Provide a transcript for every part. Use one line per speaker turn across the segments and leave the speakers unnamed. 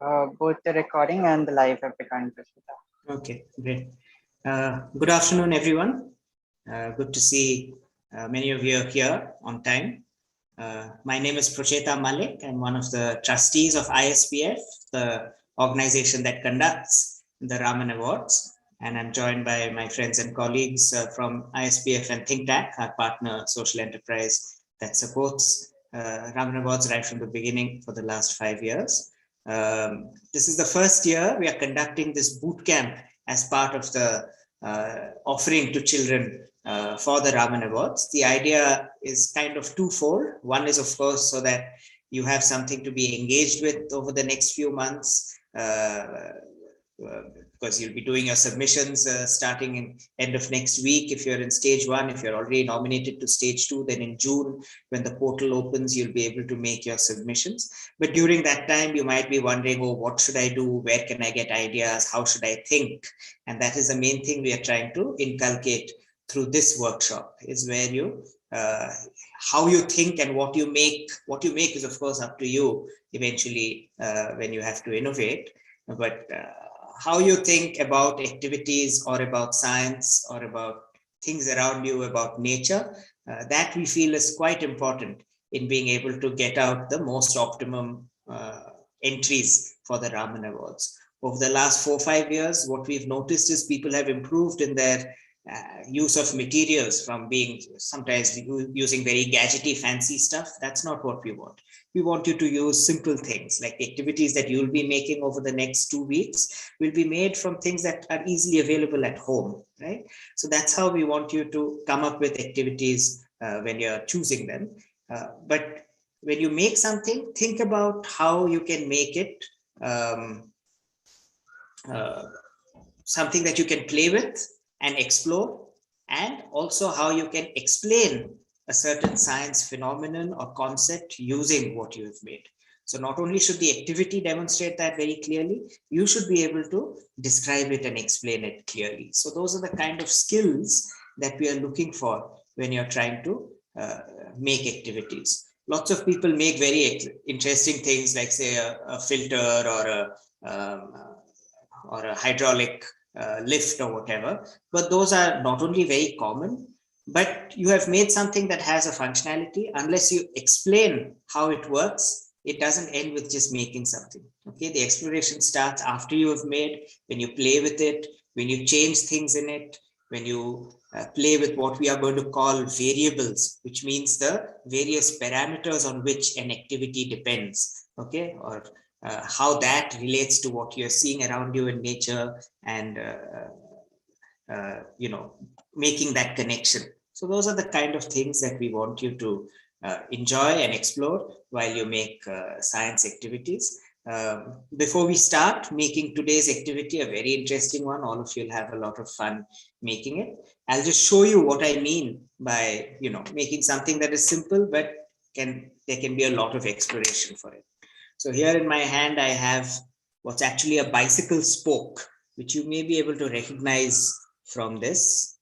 Both the recording and the live have begun.
Okay, great. Good afternoon, everyone. Good to see many of you here on time. My name is Procheta Malik. I'm one of the trustees of ISPF, the organization that conducts the Raman Awards. And I'm joined by my friends and colleagues from ISPF and Think Tank, our partner social enterprise that supports Raman Awards right from the beginning for the last 5 years. This is the first year we are conducting this boot camp as part of the offering to children for the Raman Awards. The idea is kind of twofold. One is, of course, so that you have something to be engaged with over the next few months, because you'll be doing your submissions starting in end of next week. If you're in stage 1, if you're already nominated to stage 2, then in June, when the portal opens, you'll be able to make your submissions. But during that time, you might be wondering, oh, what should I do? Where can I get ideas? How should I think? And that is the main thing we are trying to inculcate through this workshop, is where you how you think and what you make is of course up to you eventually when you have to innovate, but how you think about activities or about science or about things around you, about nature, that we feel is quite important in being able to get out the most optimum entries for the Raman Awards. Over the last 4-5 years, what we've noticed is people have improved in their use of materials, from being sometimes using very gadgety fancy stuff. That's not what we want. We want you to use simple things, like the activities that you'll be making over the next 2 weeks will be made from things that are easily available at home, right? So that's how we want you to come up with activities when you're choosing them. But when you make something, think about how you can make it something that you can play with and explore, and also how you can explain a certain science phenomenon or concept using what you have made. So not only should the activity demonstrate that very clearly, you should be able to describe it and explain it clearly. So those are the kind of skills that we are looking for when you're trying to make activities. Lots of people make very interesting things, like say a filter or a hydraulic lift or whatever, but those are not only very common, but you have made something that has a functionality. Unless you explain how it works, it doesn't end with just making something. Okay, the exploration starts after you have made, when you play with it, when you change things in it, when you play with what we are going to call variables, which means the various parameters on which an activity depends, okay, or how that relates to what you're seeing around you in nature, and making that connection. So those are the kind of things that we want you to enjoy and explore while you make science activities. Before we start making today's activity, a very interesting one, all of you will have a lot of fun making it. I'll just show you what I mean by making something that is simple, but there can be a lot of exploration for it. So here in my hand, I have what's actually a bicycle spoke, which you may be able to recognize from this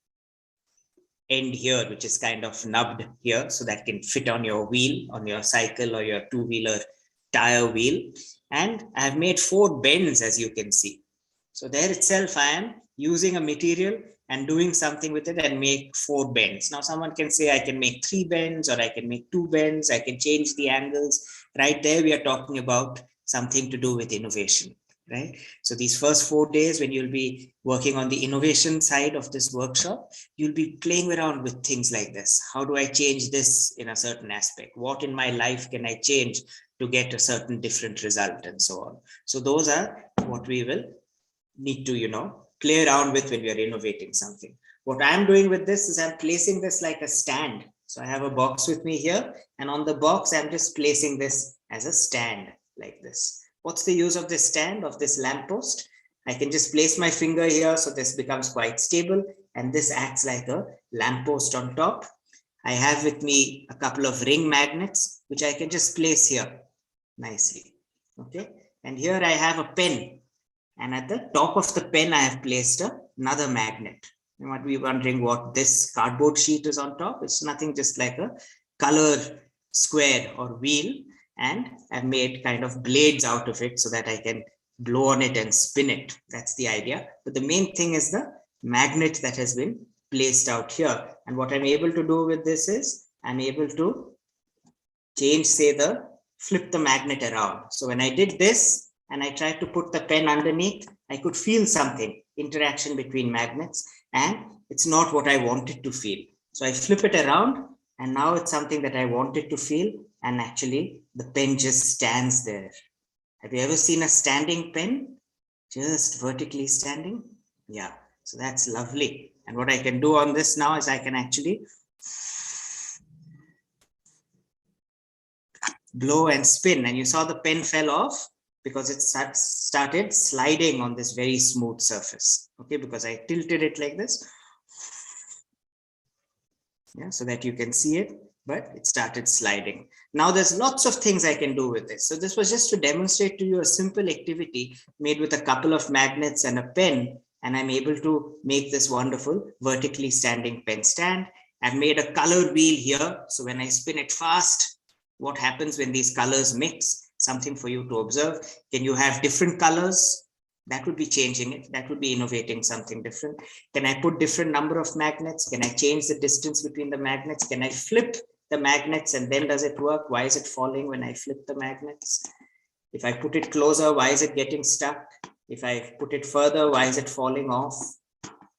end here, which is kind of nubbed here, so that can fit on your wheel, on your cycle or your two-wheeler tire wheel. And I've made 4 bends, as you can see. So there itself, I am using a material and doing something with it and make 4 bends. Now someone can say I can make 3 bends, or I can make 2 bends, I can change the angles. Right there, we are talking about something to do with innovation, right? So these first 4 days, when you'll be working on the innovation side of this workshop, you'll be playing around with things like this. How do I change this in a certain aspect? What in my life can I change to get a certain different result, and so on? So those are what we will need to, play around with when we are innovating something. What I'm doing with this is I'm placing this like a stand. So I have a box with me here, and on the box, I'm just placing this as a stand like this. What's the use of this stand, of this lamppost? I can just place my finger here, so this becomes quite stable, and this acts like a lamppost on top. I have with me a couple of ring magnets, which I can just place here nicely. Okay, and here I have a pen. And at the top of the pen, I have placed another magnet. You might be wondering what this cardboard sheet is on top. It's nothing, just like a color square or wheel. and I've made kind of blades out of it so that I can blow on it and spin it. That's the idea. But the main thing is the magnet that has been placed out here. And what I'm able to do with this is I'm able to change, say, flip the magnet around. So when I did this and I tried to put the pen underneath, I could feel something, interaction between magnets, and it's not what I wanted to feel. So I flip it around and now it's something that I wanted to feel, and actually the pen just stands there. Have you ever seen a standing pen? Just vertically standing? Yeah, so that's lovely. And what I can do on this now is I can actually blow and spin, and you saw the pen fell off because it started sliding on this very smooth surface. Okay, because I tilted it like this, yeah, so that you can see it, but it started sliding. Now there's lots of things I can do with this. So this was just to demonstrate to you a simple activity made with a couple of magnets and a pen, and I'm able to make this wonderful vertically standing pen stand. I've made a color wheel here, so when I spin it fast, what happens when these colors mix? Something for you to observe. Can you have different colors? That would be changing it. That would be innovating something different. Can I put different number of magnets? Can I change the distance between the magnets? Can I flip the magnets and then does it work? Why is it falling when I flip the magnets? If I put it closer, why is it getting stuck? If I put it further, why is it falling off?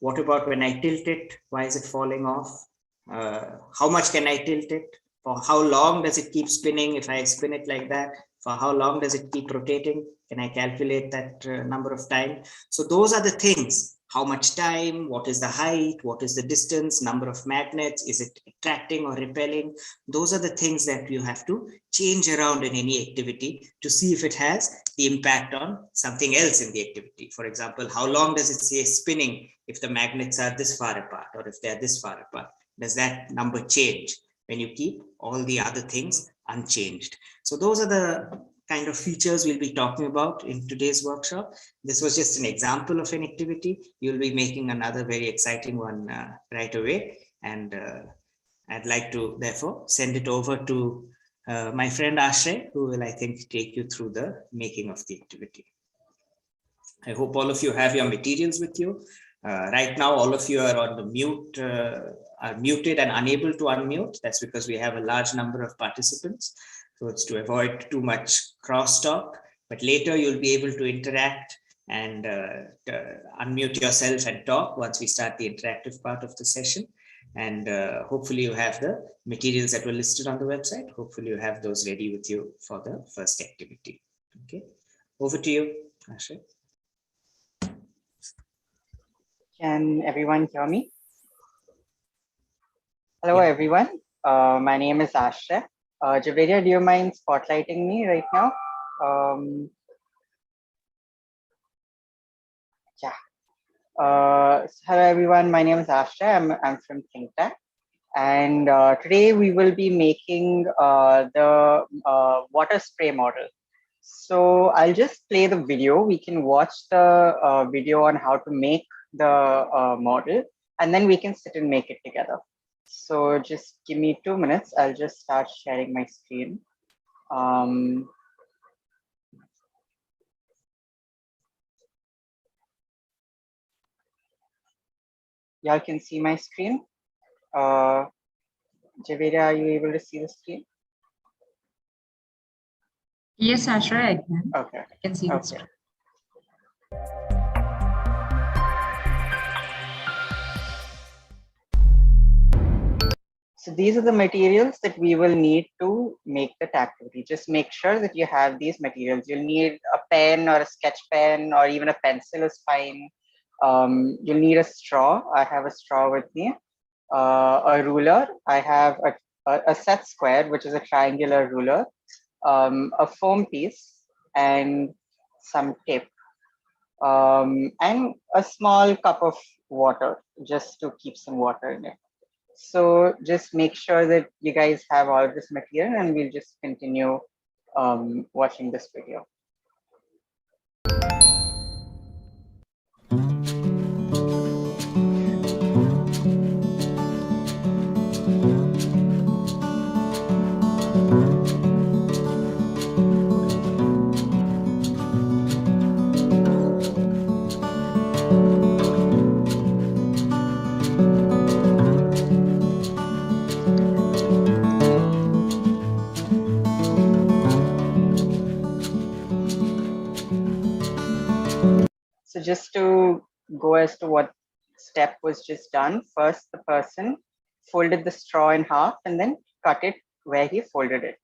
What about when I tilt it? Why is it falling off? How much can I tilt it? For how long does it keep spinning? If I spin it like that, for how long does it keep rotating? Can I calculate that number of times? So those are the things. How much time? What is the height? What is the distance? Number of magnets? Is it attracting or repelling? Those are the things that you have to change around in any activity to see if it has the impact on something else in the activity. For example, how long does it stay spinning if the magnets are this far apart or if they're this far apart? Does that number change when you keep all the other things unchanged? So those are the kind of features we'll be talking about in today's workshop. This was just an example of an activity. You'll be making another very exciting one right away. And I'd like to therefore send it over to my friend Ashray, who will, I think, take you through the making of the activity. I hope all of you have your materials with you. Right now, all of you are on the mute, are muted and unable to unmute. That's because we have a large number of participants. So it's to avoid too much crosstalk, but later you'll be able to interact and unmute yourself and talk once we start the interactive part of the session. And hopefully you have the materials that were listed on the website. Hopefully you have those ready with you for the first activity. Okay, over to you, Ashray.
Can everyone hear me? Hello,
Yeah.
everyone. My name is Ashray. Javeria, do you mind spotlighting me right now? Hello, everyone. My name is Ashray. I'm from ThinkTech. And today we will be making the water spray model. So I'll just play the video. We can watch the video on how to make the model, and then we can sit and make it together. So just give me 2 minutes. I'll just start sharing my screen. Y'all can see my screen. Javeria, are you able to see the screen?
Yes, Ashray, I can.
Okay.
I can see the screen.
So these are the materials that we will need to make that activity. Just make sure that you have these materials. You'll need a pen or a sketch pen, or even a pencil is fine. You'll need a straw. I have a straw with me. A ruler. I have a set square, which is a triangular ruler, a foam piece, and some tape, and a small cup of water, just to keep some water in it. So just make sure that you guys have all of this material, and we'll just continue watching this video. just to go as to what step was just done, first the person folded the straw in half and then cut it where he folded it.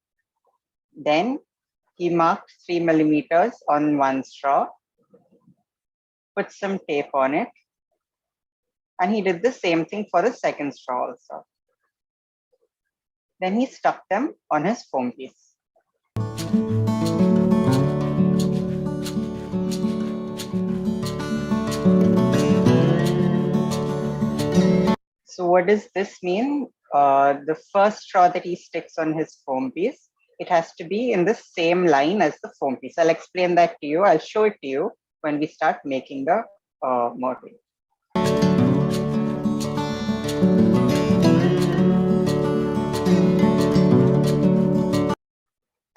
Then he marked 3 millimeters on one straw, put some tape on it, and he did the same thing for the second straw also. Then he stuck them on his foam piece. So what does this mean? The first straw that he sticks on his foam piece, it has to be in the same line as the foam piece. I'll explain that to you. I'll show it to you when we start making the model.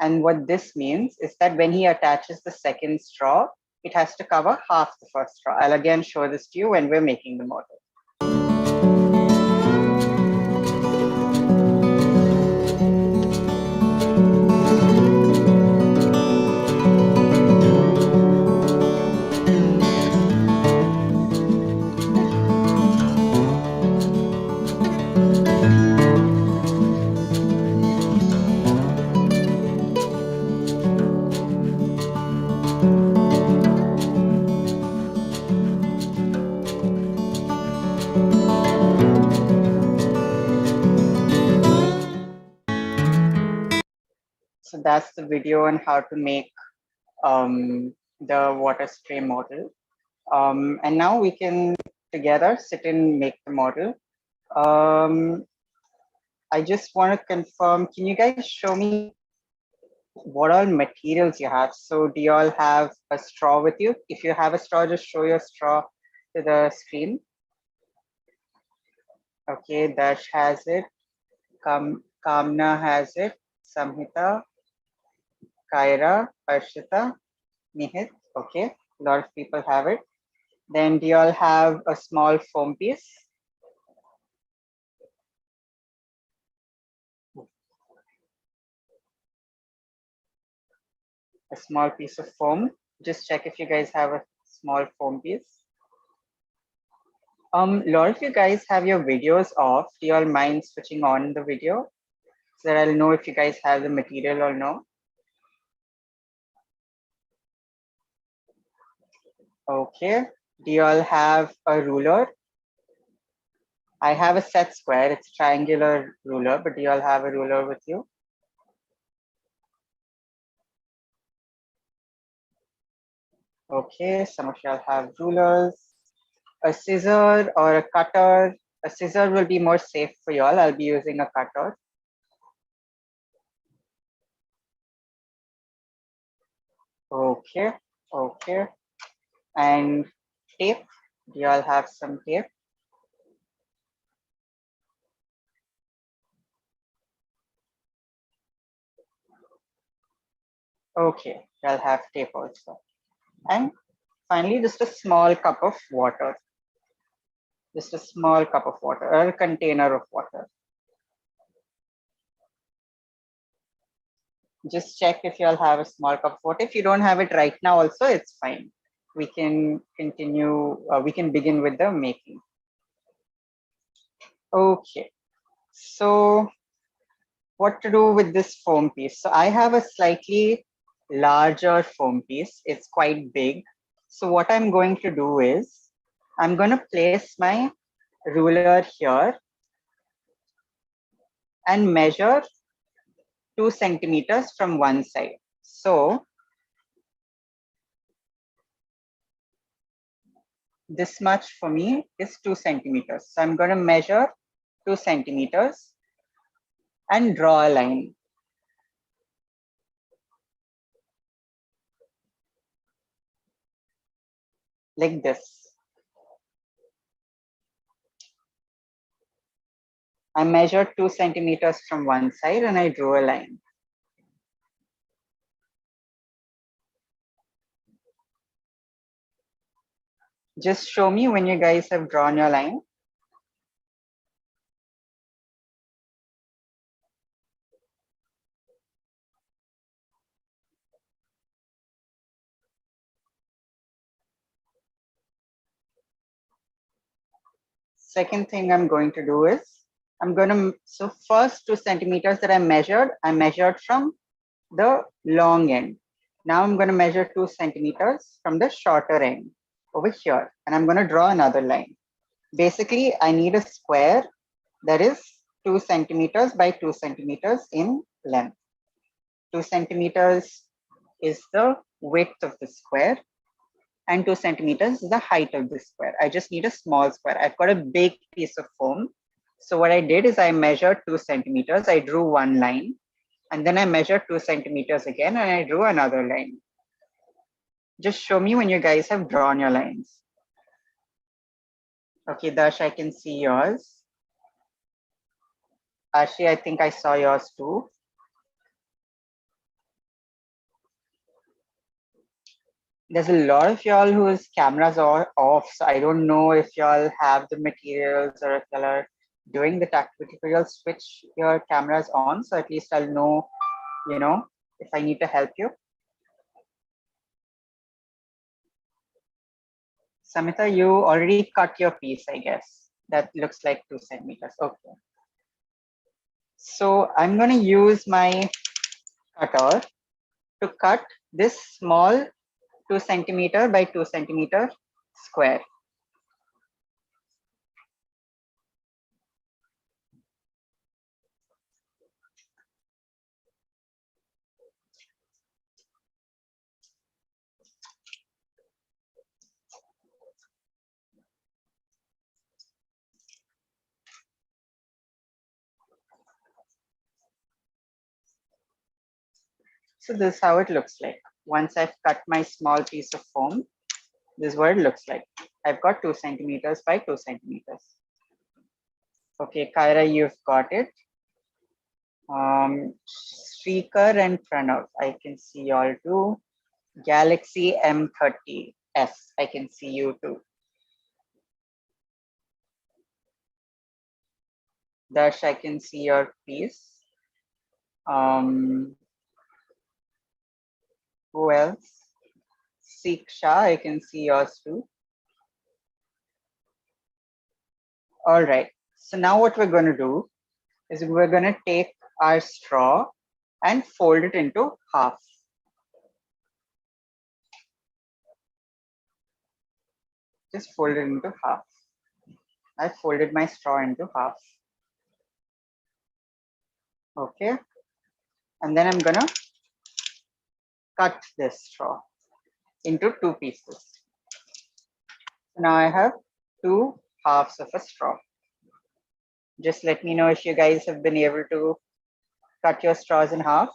And what this means is that when he attaches the second straw, it has to cover half the first straw. I'll again show this to you when we're making the model. So that's the video on how to make the water spray model. And now we can together sit and make the model. I just want to confirm, can you guys show me what all materials you have? So do you all have a straw with you? If you have a straw, just show your straw to the screen. Okay, Dash has it. Kamna has it. Samhita, Kaira, Arshita, Nihit. Okay, a lot of people have it. Then do you all have a small foam piece? A small piece of foam. Just check if you guys have a small foam piece. A lot of you guys have your videos off. Do you all mind switching on the video so that I'll know if you guys have the material or no? Okay. Do you all have a ruler? I have a set square. It's a triangular ruler, but do you all have a ruler with you? Okay, some of y'all have rulers. A scissor or a cutter. A scissor will be more safe for y'all. I'll be using a cutter. Okay, okay. And tape. Do y'all have some tape? Okay, y'all have tape also. And finally, just a small cup of water. Just a small cup of water or a container of water. Just check if you all have a small cup of water. If you don't have it right now also, it's fine. We can continue, we can begin with the making. Okay, so what to do with this foam piece? So I have a slightly larger foam piece. It's quite big. So what I'm going to do is, I'm going to place my ruler here and measure 2 centimeters from one side. So this much for me is 2 centimeters. So I'm going to measure 2 centimeters and draw a line. Like this. I measured 2 centimeters from one side and I drew a line. Just show me when you guys have drawn your line. second thing I'm going to do is so first 2 centimeters that I measured from the long end. Now I'm going to measure 2 centimeters from the shorter end over here, and I'm going to draw another line. Basically, I need a square that is 2 centimeters by 2 centimeters in length. 2 centimeters is the width of the square, and 2 centimeters is the height of the square. I just need a small square. I've got a big piece of foam. So what I did is I measured 2 centimeters. I drew one line, and then I measured 2 centimeters again, and I drew another line. Just show me when you guys have drawn your lines. Okay, Dash, I can see yours. Ashi, I think I saw yours too. There's a lot of y'all whose cameras are off, so I don't know if y'all have the materials or if y'all are doing the tactical tutorial. Switch your cameras on, so at least I'll know, if I need to help you. Samita, you already cut your piece, I guess. That looks like 2 centimeters. Okay. So I'm going to use my cutter to cut this small 2 centimeter by 2 centimeter square. So this is how it looks like. Once I've cut my small piece of foam, this is what it looks like. I've got 2 centimeters by 2 centimeters. Okay, Kyra, you've got it. Shrikar and Pranav, I can see y'all too. Galaxy M30S, I can see you too. Dash, I can see your piece. Who else? Siksha, I can see yours too. All right. So now what we're going to do is we're going to take our straw and fold it into half. Just fold it into half. I folded my straw into half. Okay. And then I'm going to cut this straw into 2 pieces. Now I have 2 halves of a straw. Just let me know if you guys have been able to cut your straws in half.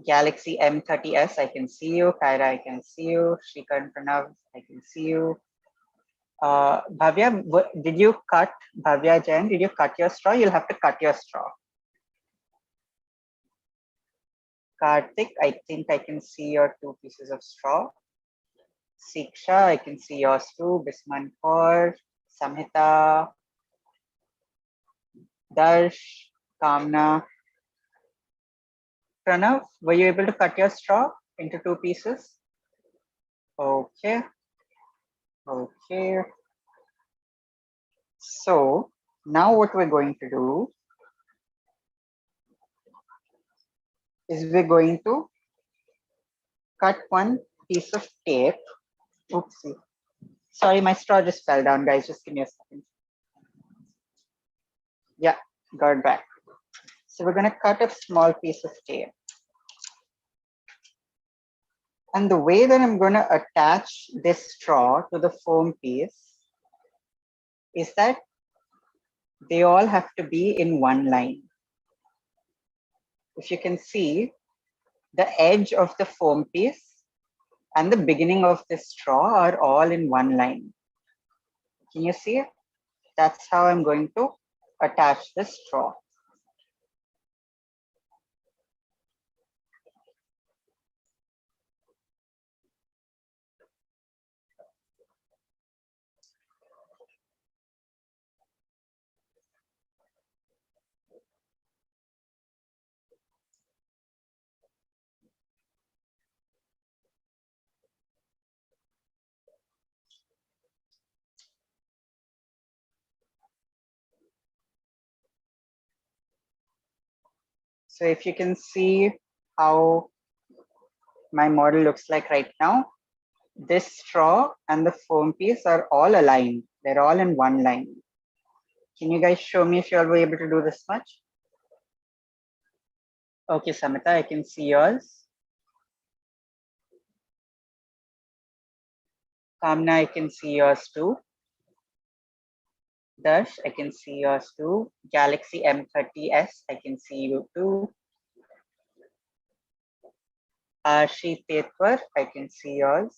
Galaxy M30S, I can see you. Kyra, I can see you. Shrikar and Pranav, I can see you. Bhavya, did you cut, Bhavya Jain, did you cut your straw? You'll have to cut your straw. Karthik, I think I can see your 2 pieces of straw. Siksha, I can see yours too. Bisman Kaur, Samhita, Darsh, Kamna. Pranav, were you able to cut your straw into 2 pieces? Okay. Okay. So now what we're going to do is we're going to cut one piece of tape. Oopsie. Sorry, my straw just fell down, guys. Just give me a second. Yeah, got it back. So we're going to cut a small piece of tape. And the way that I'm going to attach this straw to the foam piece is that they all have to be in one line. If you can see, the edge of the foam piece and the beginning of the straw are all in one line. Can you see it? That's how I'm going to attach the straw. So if you can see how my model looks like right now, this straw and the foam piece are all aligned. They're all in one line. Can you guys show me if you all were able to do this much? Okay, Samita, I can see yours. Kamna, I can see yours too. Dash, I can see yours too. Galaxy M30s, I can see you too. Arshi Tetwar, I can see yours.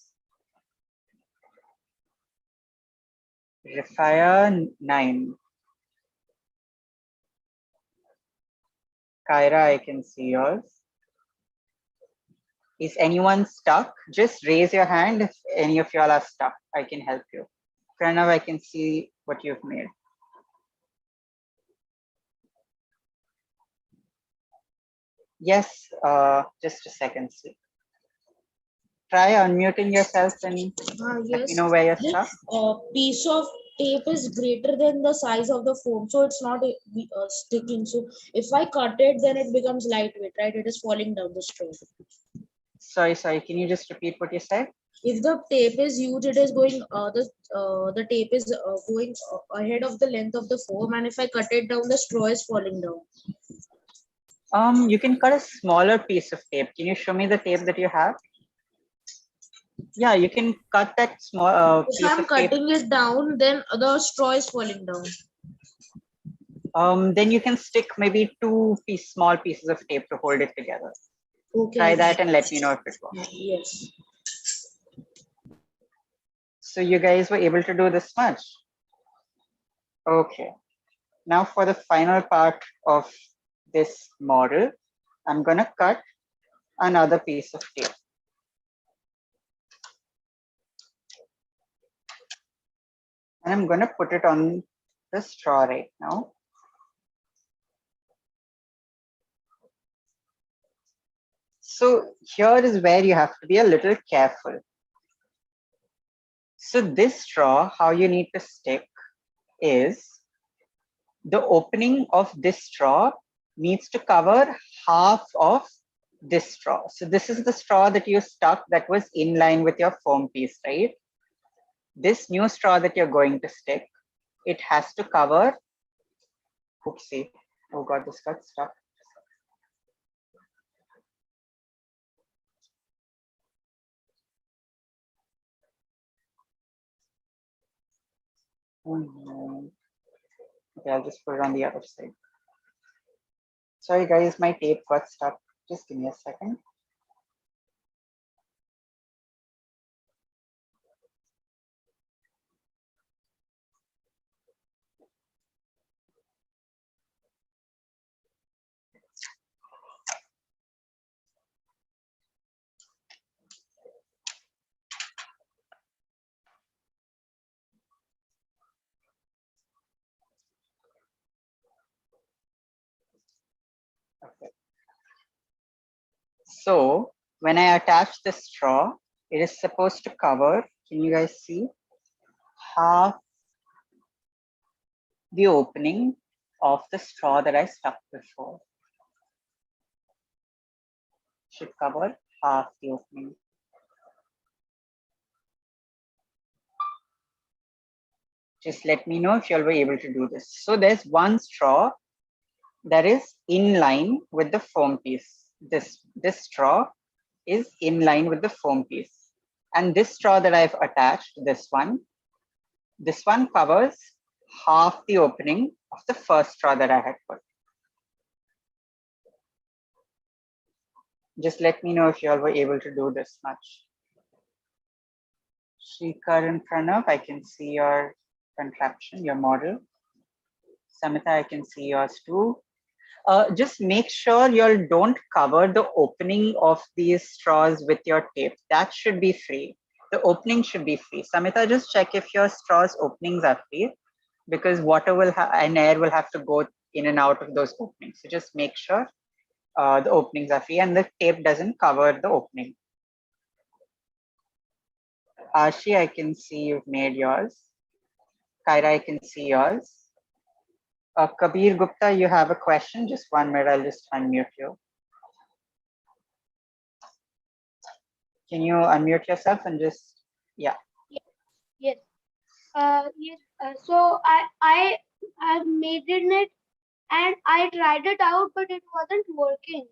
Rifaya 9. Kyra, I can see yours. Is anyone stuck? Just raise your hand if any of y'all are stuck. I can help you. Pranav, I can see what you've made. Yes, just a second. Try unmuting yourself and let me
Yes,
know where you're
this
stuck.
piece of tape is greater than the size of the foam, so it's not sticking. So if I cut it, then it becomes lightweight, right? It is falling down the straw.
Sorry, can you just repeat what you said?
If the tape is huge, it is going the tape is going ahead of the length of the foam, and if I cut it down, the straw is falling down.
You can cut a smaller piece of tape. Can you show me the tape that you have? Yeah, you can cut that small
If
piece
I'm
of tape.
cutting it down, then the straw is falling down.
Then you can stick maybe small pieces of tape to hold it together.
Okay.
Try that and let me know if it works.
Yes.
So you guys were able to do this much. Okay. Now for the final part of this model, I'm gonna cut another piece of tape. And I'm gonna put it on the straw right now. So here is where you have to be a little careful. So this straw, how you need to stick is the opening of this straw needs to cover half of this straw. So this is the straw that you stuck that was in line with your foam piece, right? This new straw that you're going to stick, it has to cover, oopsie, oh God, this got stuck. Oh no. Okay, I'll just put it on the other side. Sorry guys, my tape got stuck. Just give me a second. Okay. So when I attach the straw, it is supposed to cover, can you guys see, half the opening of the straw that I stuck before. Should cover half the opening. Just let me know if you all were able to do this. So there's one straw that is in line with the foam piece. This straw is in line with the foam piece. And this straw that I've attached, this one covers half the opening of the first straw that I had put. Just let me know if you all were able to do this much. Shrikar and Pranav, I can see your contraption, your model. Samita, I can see yours too. Just make sure you all don't cover the opening of these straws with your tape. That should be free. The opening should be free. Samita, just check if your straws openings are free, because water and air will have to go in and out of those openings. So just make sure the openings are free and the tape doesn't cover the opening. Ashi, I can see you've made yours. Kyra, I can see yours. Kabir Gupta, you have a question? Just 1 minute, I'll just unmute you. Can you unmute yourself and just, yeah.
Yes. Yes. So I made it and I tried it out, but it wasn't working.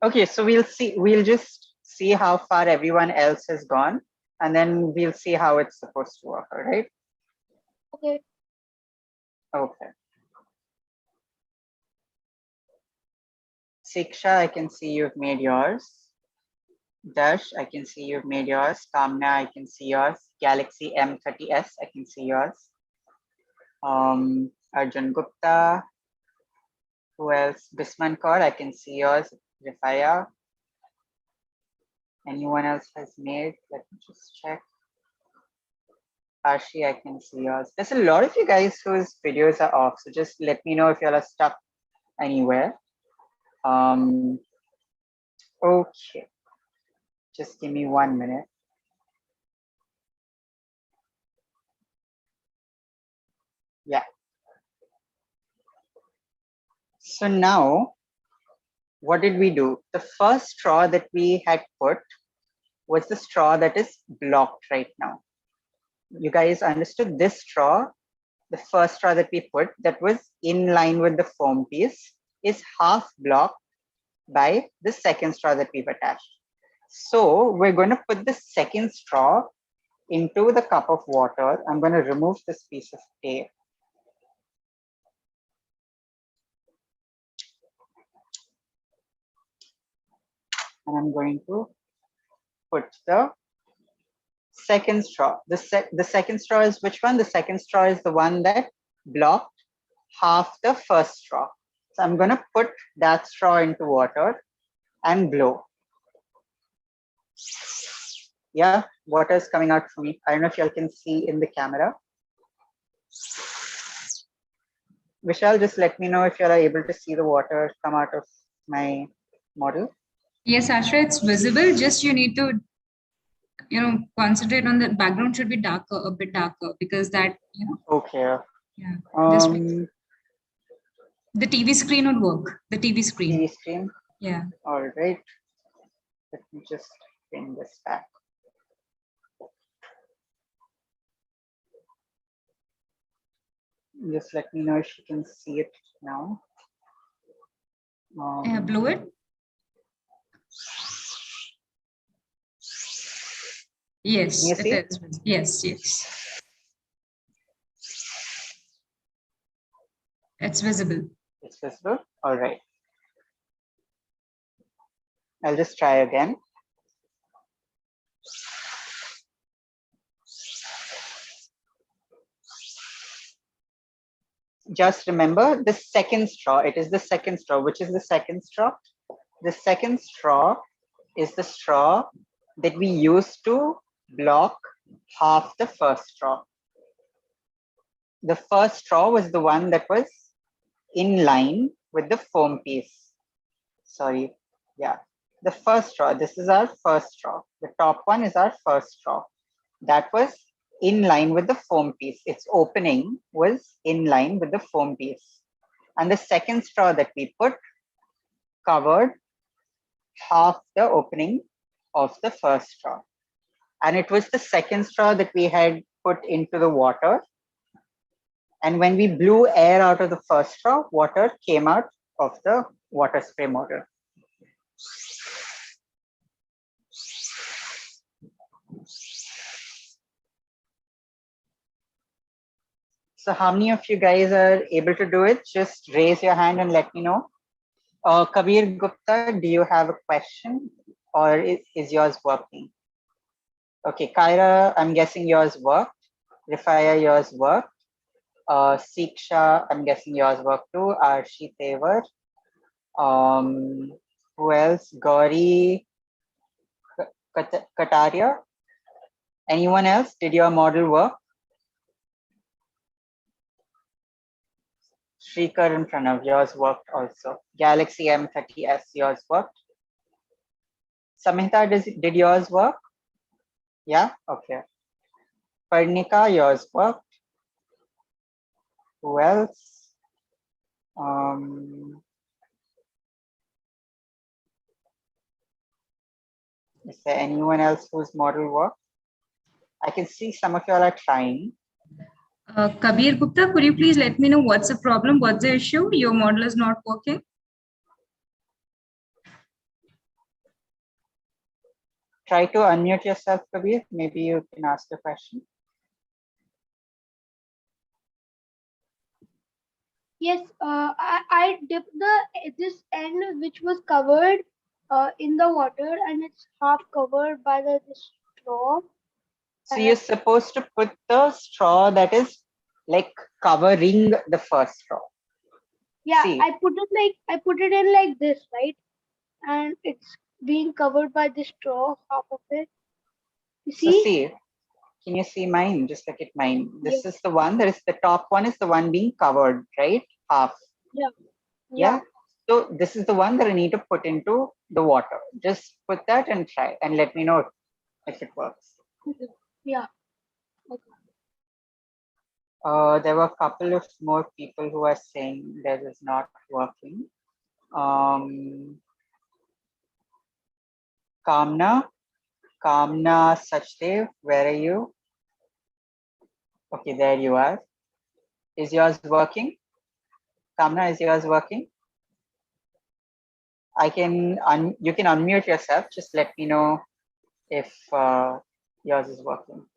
Okay, so we'll just see how far everyone else has gone, and then we'll see how it's supposed to work, all right?
Okay.
Okay. Siksha, I can see you've made yours. Dash, I can see you've made yours. Kamna, I can see yours. Galaxy M30s, I can see yours. Arjun Gupta. Who else? Bisman Kaur, I can see yours. Rifaya. Anyone else has made? Let me just check. Arshi, I can see yours. There's a lot of you guys whose videos are off, so just let me know if y'all are stuck anywhere. Okay. Just give me 1 minute. Yeah. So now, what did we do? The first straw that we had put was the straw that is blocked right now. You guys understood this straw, the first straw that we put that was in line with the foam piece is half blocked by the second straw that we've attached. So we're going to put the second straw into the cup of water. I'm going to remove this piece of tape. And I'm going to put the second straw. The second straw is which one? The second straw is the one that blocked half the first straw. So I'm going to put that straw into water and blow. Yeah, water is coming out from me. I don't know if y'all can see in the camera. Vishal, just let me know if y'all are able to see the water come out of my model.
Yes, Ashra, it's visible. Just you need to, concentrate on the background should be darker, a bit darker, because that,
Okay.
yeah.
The
TV screen would work. The TV screen.
TV screen.
Yeah.
All right. Let me just bring this back. Just let me know if you can see it now.
Blow it. Yes,
Can you
it is. Yes, yes. It's visible.
It's visible. All right. I'll just try again. Just remember the second straw. It is the second straw. Which is the second straw? The second straw is the straw that we used to block half the first straw. The first straw was the one that was in line with the foam piece. Sorry. Yeah. The first straw. This is our first straw. The top one is our first straw. That was in line with the foam piece. Its opening was in line with the foam piece. And the second straw that we put covered half the opening of the first straw. And it was the second straw that we had put into the water. And when we blew air out of the first straw, water came out of the water spray motor. So how many of you guys are able to do it? Just raise your hand and let me know. Kabir Gupta, do you have a question or is yours working? Okay, Kyra, I'm guessing yours worked. Rifaya, yours worked. Siksha, I'm guessing yours worked too. Arshi Tevar. Who else? Gauri Kataria. Anyone else? Did your model work? Shrikar and Pranav, yours worked also. Galaxy M30s, yours worked. Samhita, did yours work? Yeah, okay. Parnika, yours worked. Who else? Is there anyone else whose model works? I can see some of y'all are trying.
Kabir Gupta, could you please let me know what's the problem? What's the issue? Your model is not working.
Try to unmute yourself, Kabir. Maybe you can ask a question.
Yes, I dipped this end which was covered in the water, and it's half covered by the straw.
So you're supposed to put the straw that is like covering the first straw.
Yeah,
See.
I put it in like this, right? And it's being covered by the straw, half of it. You
So
see?
see, can you see mine? Just look at mine. This
Yes.
is the one that is the top one is the one being covered, right? Half.
Yeah.
Yeah. So this is the one that I need to put into the water. Just put that and try and let me know if it works.
Yeah. Okay.
There were a couple of more people who are saying that is not working. Kamna Sachdev, where are you? Okay, there you are. Is yours working? Kamna, is yours working? You can unmute yourself. Just let me know if yours is working.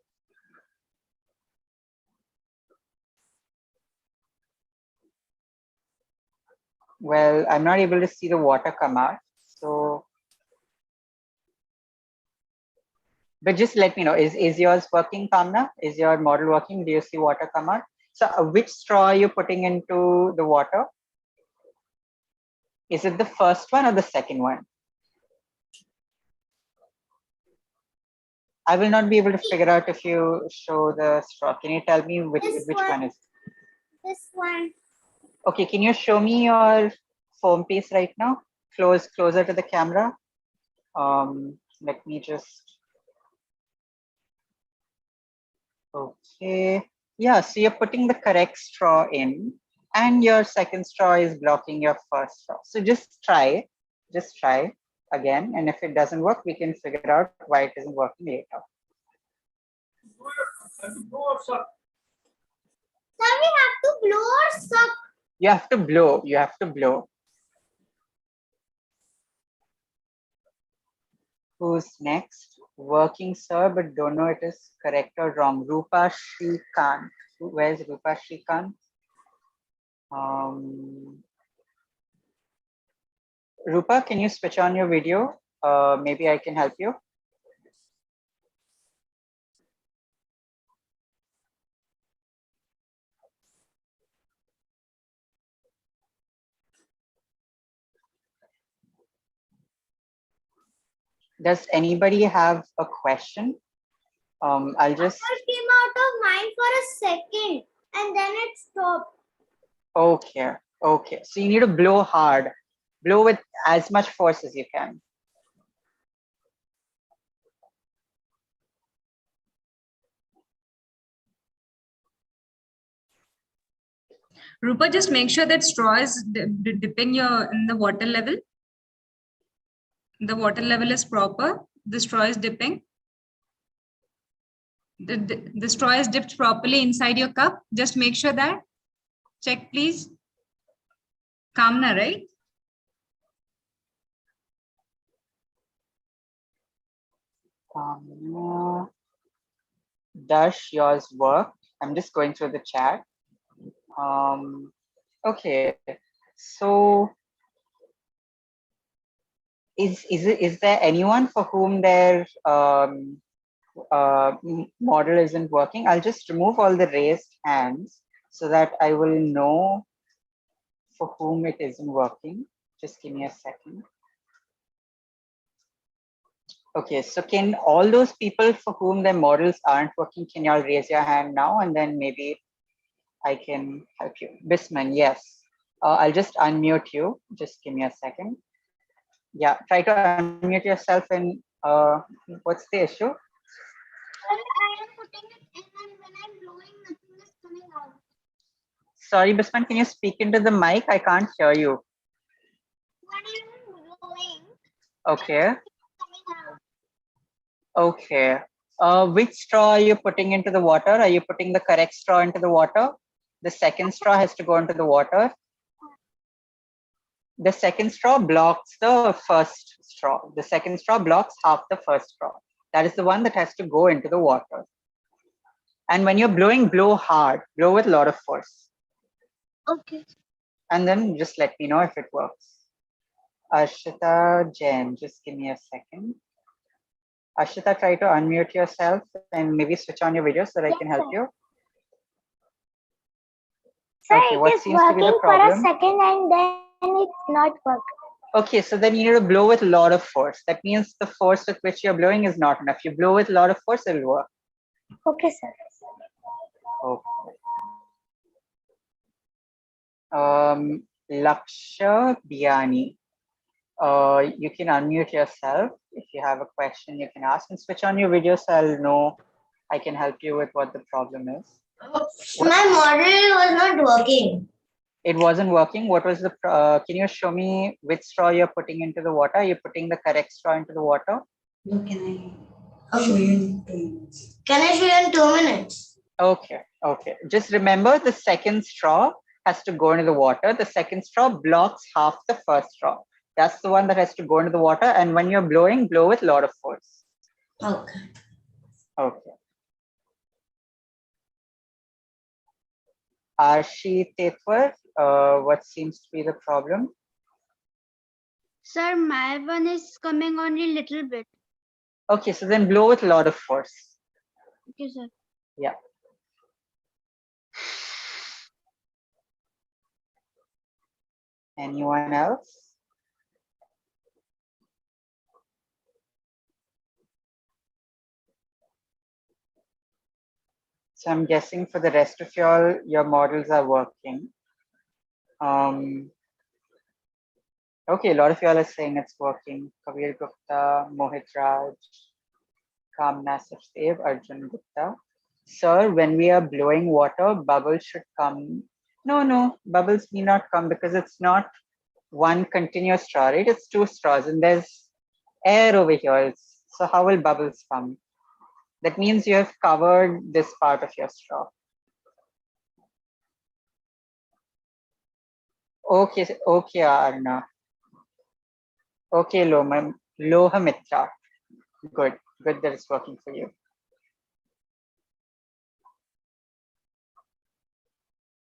Well, I'm not able to see the water come out. So, but just let me know, is yours working, Kamna? Is your model working? Do you see water come out? So which straw are you putting into the water? Is it the first one or the second one? I will not be able to figure out if you show the straw. Can you tell me which one is?
This one.
Okay, can you show me your foam piece right now? Closer to the camera. Let me just. Okay. Yeah, so you're putting the correct straw in, and your second straw is blocking your first straw. So just try again. And if it doesn't work, we can figure out why it isn't working later.
Sir, we have to blow or suck?
You have to blow. You have to blow. Who's next? Working, sir, but don't know it is correct or wrong. Rupa Shrikant. Where's Rupa Shrikant? Rupa, can you switch on your video? Maybe I can help you. Does anybody have a question? I'll just.
It came out of mine for a second, and then it stopped.
Okay. Okay. So you need to blow hard. Blow with as much force as you can.
Rupa, just make sure that straw is dipping in the water level. The water level is proper. The straw is dipping. The straw is dipped properly inside your cup. Just make sure that. Check, please. Kamna, right?
Does yours work? I'm just going through the chat. Okay. So is there anyone for whom their model isn't working? I'll just remove all the raised hands so that I will know for whom it isn't working. Just give me a second. Okay, so can all those people for whom their models aren't working, can y'all raise your hand now, and then maybe I can help you. Bisman, yes. I'll just unmute you. Just give me a second. Yeah, try to unmute yourself and what's the issue?
I am putting it in, and when I'm blowing, nothing is coming out.
Sorry, Bisman, can you speak into the mic? I can't hear you. Okay. Okay. Which straw are you putting into the water? Are you putting the correct straw into the water? The second straw has to go into the water. The second straw blocks the first straw. The second straw blocks half the first straw. That is the one that has to go into the water. And when you're blowing, blow hard, blow with a lot of force.
Okay.
And then just let me know if it works. Ashita Jain, just give me a second. Ashita, try to unmute yourself and maybe switch on your video so that I can help you.
Sir,
Okay, what
it is
seems to be the
working for a
problem?
second and then it's not working.
Okay, so then you need to blow with a lot of force. That means the force with which you're blowing is not enough. You blow with a lot of force, it will work.
Okay, sir.
Okay. Laksha Biani. You can unmute yourself. If you have a question, you can ask and switch on your video so I'll know I can help you with what the problem is.
My model was not working.
It wasn't working. What was the, can you show me which straw you're putting into the water? Are you putting the correct straw into the water?
No, can I show you in 2 minutes? Can I show you in 2 minutes?
Okay, okay. Just remember the second straw has to go into the water. The second straw blocks half the first straw. That's the one that has to go into the water. And when you're blowing, blow with a lot of force.
Okay.
Okay. Arshi Tetwar, what seems to be the problem?
Sir, my one is coming only little bit.
Okay, so then blow with a lot of force.
Okay, sir.
Yeah. Anyone else? So I'm guessing for the rest of y'all, your models are working. Okay, a lot of y'all are saying it's working. Kabir Gupta, Mohit Raj, Kamna Sachdev, Arjun Gupta. Sir, when we are blowing water, bubbles should come. No, bubbles need not come because it's not one continuous straw, right? It's 2 straws and there's air over here. So how will bubbles come? That means you have covered this part of your straw. Okay, Arna. Okay, Lohamitra. Good that it's working for you.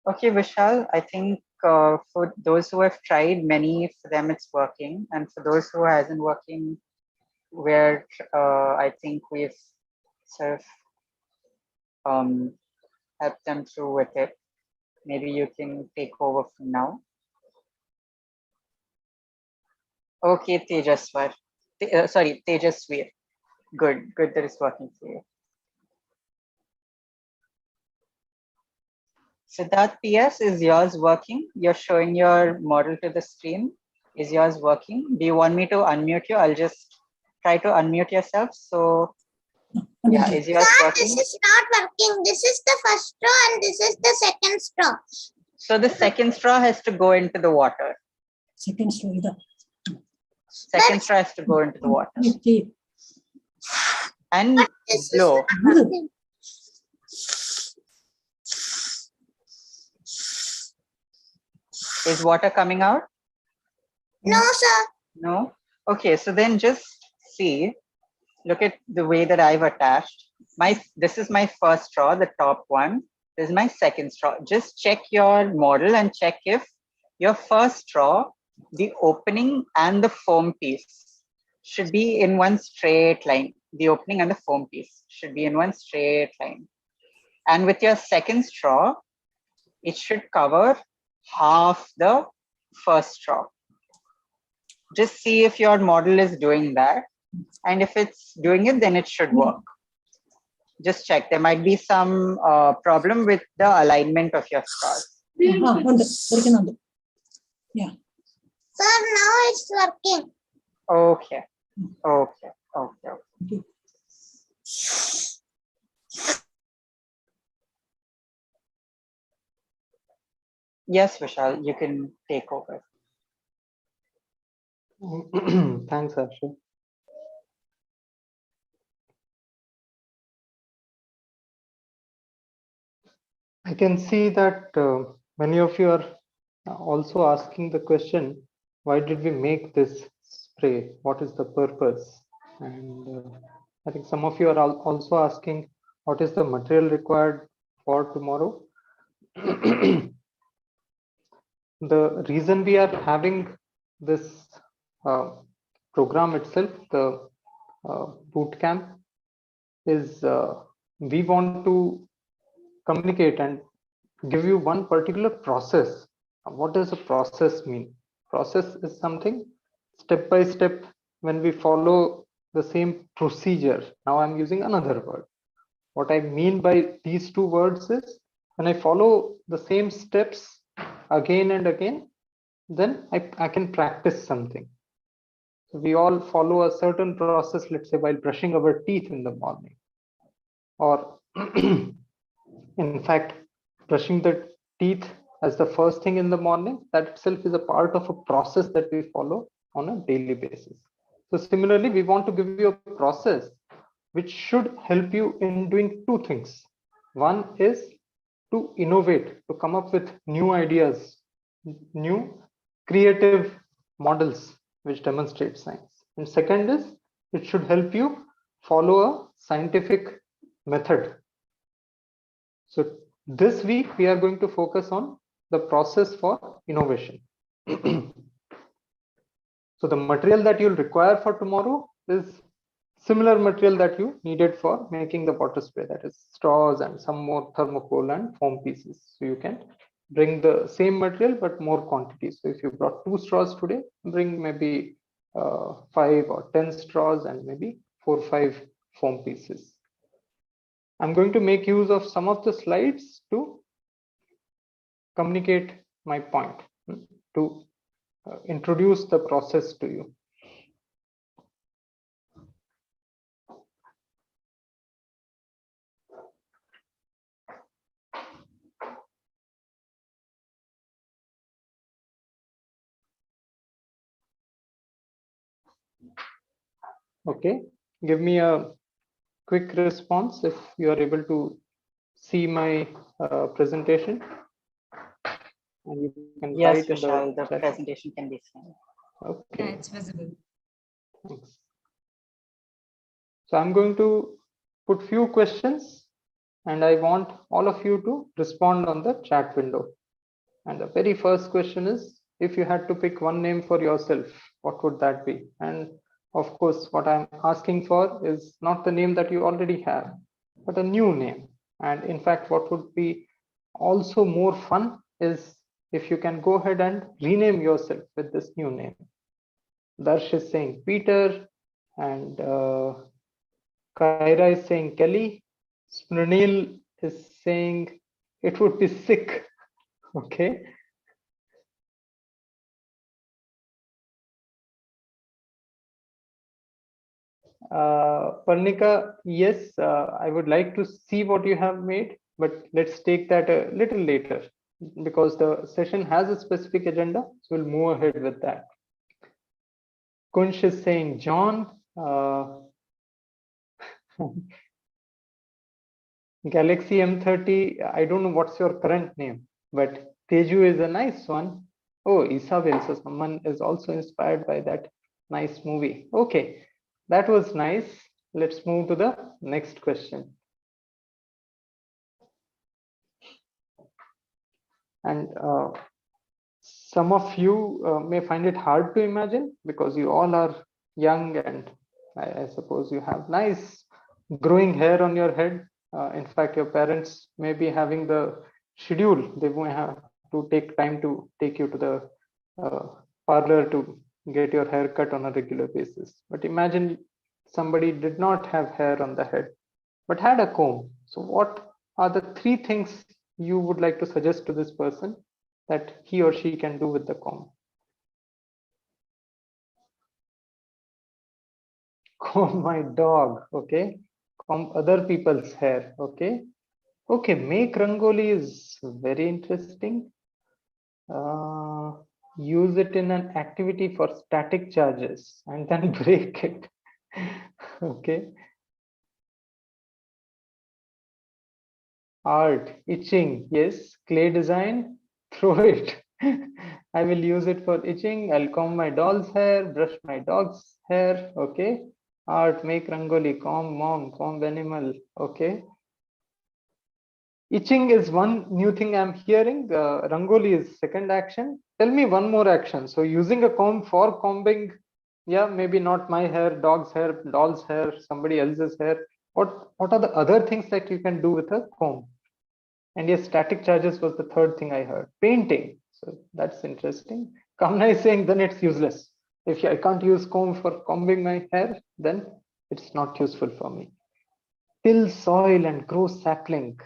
Okay, Vishal, I think for those who have tried, many for them it's working. And for those who hasn't working, where I think we've sort of helped them through with it. Maybe you can take over from now. Okay, Tejaswar. Sorry, Tejaswir. Good that it's working for you. Siddharth PS, is yours working? You're showing your model to the screen. Is yours working? Do you want me to unmute you? I'll just try to unmute yourself. So yeah, is yours working?
This is not working. This is the first straw and this is the second straw.
So the second straw has to go into the water.
Second straw.
Second straw has to go into the water. And
This
blow.
is not working.
Is water coming out?
No, sir.
No? Okay, so then just see, look at the way that I've attached. This is my first straw, the top one. This is my second straw. Just check your model and check if your first straw, the opening and the foam piece should be in one straight line. The opening and the foam piece should be in one straight line. And with your second straw, it should cover half the first straw. Just see if your model is doing that. And if it's doing it, then it should work. Just check. There might be some problem with the alignment of your straws.
Yeah.
Sir, now it's working.
Okay. Yes, Vishal, you can take over.
Thanks, Arshil. I can see that many of you are also asking the question, why did we make this spray? What is the purpose? And I think some of you are also asking, what is the material required for tomorrow? The reason we are having this program itself, the boot camp, is we want to communicate and give you one particular process. What does a process mean? Process is something step by step when we follow the same procedure. Now I'm using another word. What I mean by these two words is when I follow the same steps again and again, then I can practice something. So we all follow a certain process, let's say while brushing our teeth in the morning, or in fact, brushing the teeth as the first thing in the morning, that itself is a part of a process that we follow on a daily basis. So similarly, we want to give you a process which should help you in doing two things. One is to innovate, to come up with new ideas, new creative models which demonstrate science. And second is it should help you follow a scientific method. So this week we are going to focus on the process for innovation. So the material that you'll require for tomorrow is similar material that you needed for making the water spray, that is straws and some more thermocol and foam pieces. So you can bring the same material but more quantity. So if you brought 2 straws today, bring maybe 5 or 10 straws and maybe 4 or 5 foam pieces. I'm going to make use of some of the slides to communicate my point, to introduce the process to you. Okay, give me a quick response if you are able to see my presentation, and you can
Yes,
write in the
Vishal, the
chat.
presentation can be seen.
Okay.
Yeah, it's visible.
Thanks. So I'm going to put few questions and I want all of you to respond on the chat window. And the very first question is, if you had to pick one name for yourself, what would that be? And of course, what I'm asking for is not the name that you already have, but a new name. And in fact, what would be also more fun is if you can go ahead and rename yourself with this new name. Darsh is saying Peter, and Kaira is saying Kelly. Smrinil is saying it would be sick. Okay. Parnika, yes, I would like to see what you have made, but let's take that a little later because the session has a specific agenda. So we'll move ahead with that. Kunsh is saying John. Galaxy M30, I don't know what's your current name, but Teju is a nice one. Oh, Isabel, so someone is also inspired by that nice movie. Okay, that was nice. Let's move to the next question. And some of you may find it hard to imagine because you all are young and I suppose you have nice growing hair on your head. In fact, your parents may be having the schedule. They may have to take time to take you to the parlor to get your hair cut on a regular basis. But imagine somebody did not have hair on the head, but had a comb. So what are the 3 things you would like to suggest to this person that he or she can do with the comb? Comb my dog, okay? Comb other people's hair, okay? Okay, make rangoli is very interesting. Use it in an activity for static charges and then break it. Okay. Art, itching, yes. Clay design, throw it. I will use it for itching. I'll comb my doll's hair, brush my dog's hair. Okay. Art, make rangoli, comb mom, comb animal. Okay. Itching is one new thing I'm hearing. Rangoli is second action. Tell me one more action. So using a comb for combing, yeah, maybe not my hair, dog's hair, doll's hair, somebody else's hair. What are the other things that you can do with a comb? And yes, static charges was the third thing I heard. Painting. So that's interesting. Kamna is saying then it's useless. If I can't use comb for combing my hair, then it's not useful for me. Till soil and grow sapling.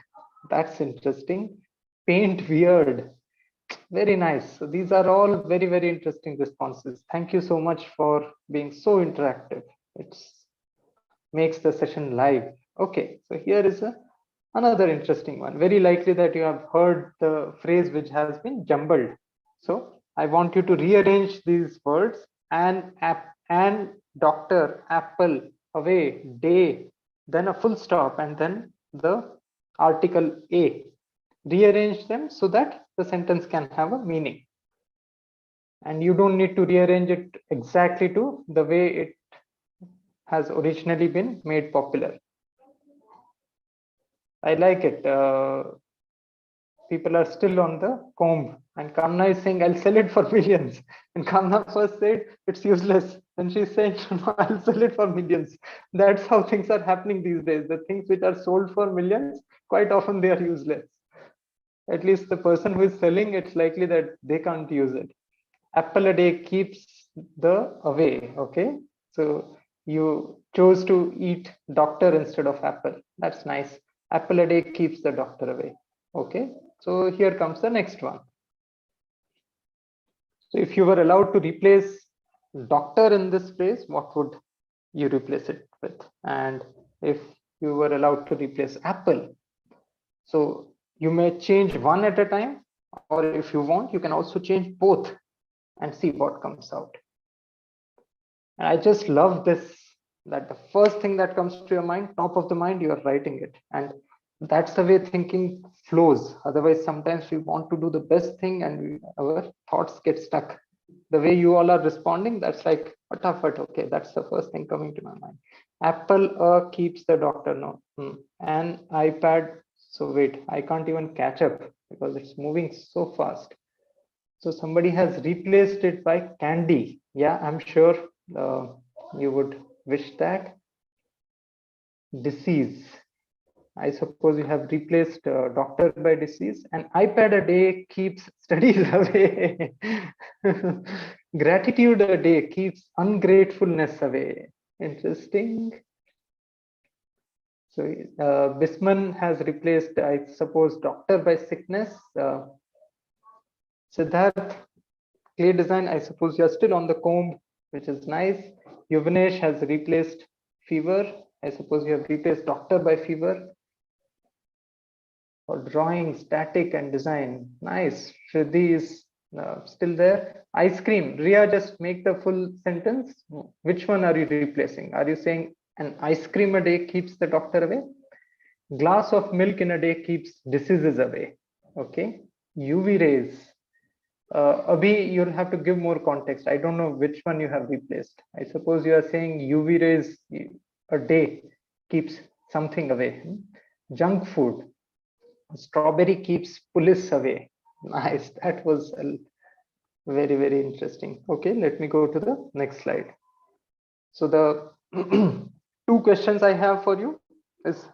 That's interesting. Paint weird. Very nice. So these are all very, very interesting responses. Thank you so much for being so interactive. It makes the session live. Okay, so here is another interesting one. Very likely that you have heard the phrase which has been jumbled. So I want you to rearrange these words: and doctor, apple, away, day, then a full stop, and then the article a. Rearrange them so that the sentence can have a meaning. And you don't need to rearrange it exactly to the way it has originally been made popular. I like it. People are still on the comb, and Kamna is saying, I'll sell it for millions. And Kamna first said, it's useless. And she's saying, no, I'll sell it for millions. That's how things are happening these days. The things which are sold for millions, quite often they are useless. At least the person who is selling, it's likely that they can't use it. Apple a day keeps the away. Okay. So you chose to eat doctor instead of apple. That's nice. Apple a day keeps the doctor away. Okay. So here comes the next one. So if you were allowed to replace doctor in this phrase, what would you replace it with? And if you were allowed to replace apple, so you may change one at a time, or if you want, you can also change both and see what comes out. And I just love this, that the first thing that comes to your mind, top of the mind, you are writing it. And that's the way thinking flows. Otherwise, sometimes we want to do the best thing and our thoughts get stuck. The way you all are responding, that's like, okay, that's the first thing coming to my mind. Apple keeps the doctor, no. And iPad, so wait, I can't even catch up because it's moving so fast. So somebody has replaced it by candy. Yeah, I'm sure you would wish that. Disease. I suppose you have replaced doctor by disease. An iPad a day keeps studies away. Gratitude a day keeps ungratefulness away. Interesting. So Bisman has replaced, I suppose, doctor by sickness. Siddharth, clay design, I suppose you're still on the comb, which is nice. Yuvanesh has replaced fever. I suppose you have replaced doctor by fever. For drawing, static and design. Nice. Shruti is still there. Ice cream. Ria, just make the full sentence. Which one are you replacing? Are you saying an ice cream a day keeps the doctor away? Glass of milk in a day keeps diseases away. Okay. UV rays. Abhi, you'll have to give more context. I don't know which one you have replaced. I suppose you are saying UV rays a day keeps something away. Junk food. Strawberry keeps police away. Nice. That was very, very interesting. Okay, let me go to the next slide. So the two questions I have for you is,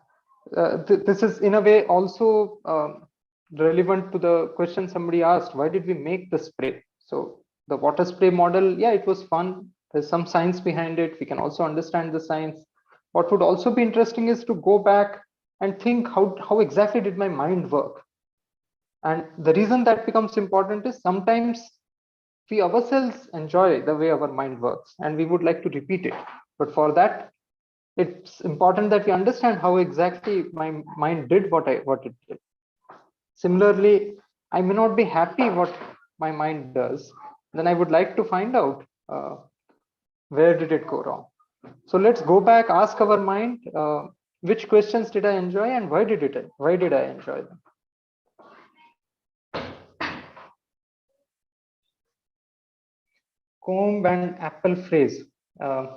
this is in a way also relevant to the question somebody asked, why did we make the spray? So the water spray model, yeah, it was fun. There's some science behind it. We can also understand the science. What would also be interesting is to go back and think how exactly did my mind work? And the reason that becomes important is sometimes we ourselves enjoy the way our mind works and we would like to repeat it. But for that, it's important that we understand how exactly my mind did what it did. Similarly, I may not be happy my mind does, then I would like to find out where did it go wrong. So let's go back, ask our mind, which questions did I enjoy and why did I enjoy them? Comb and apple phrase.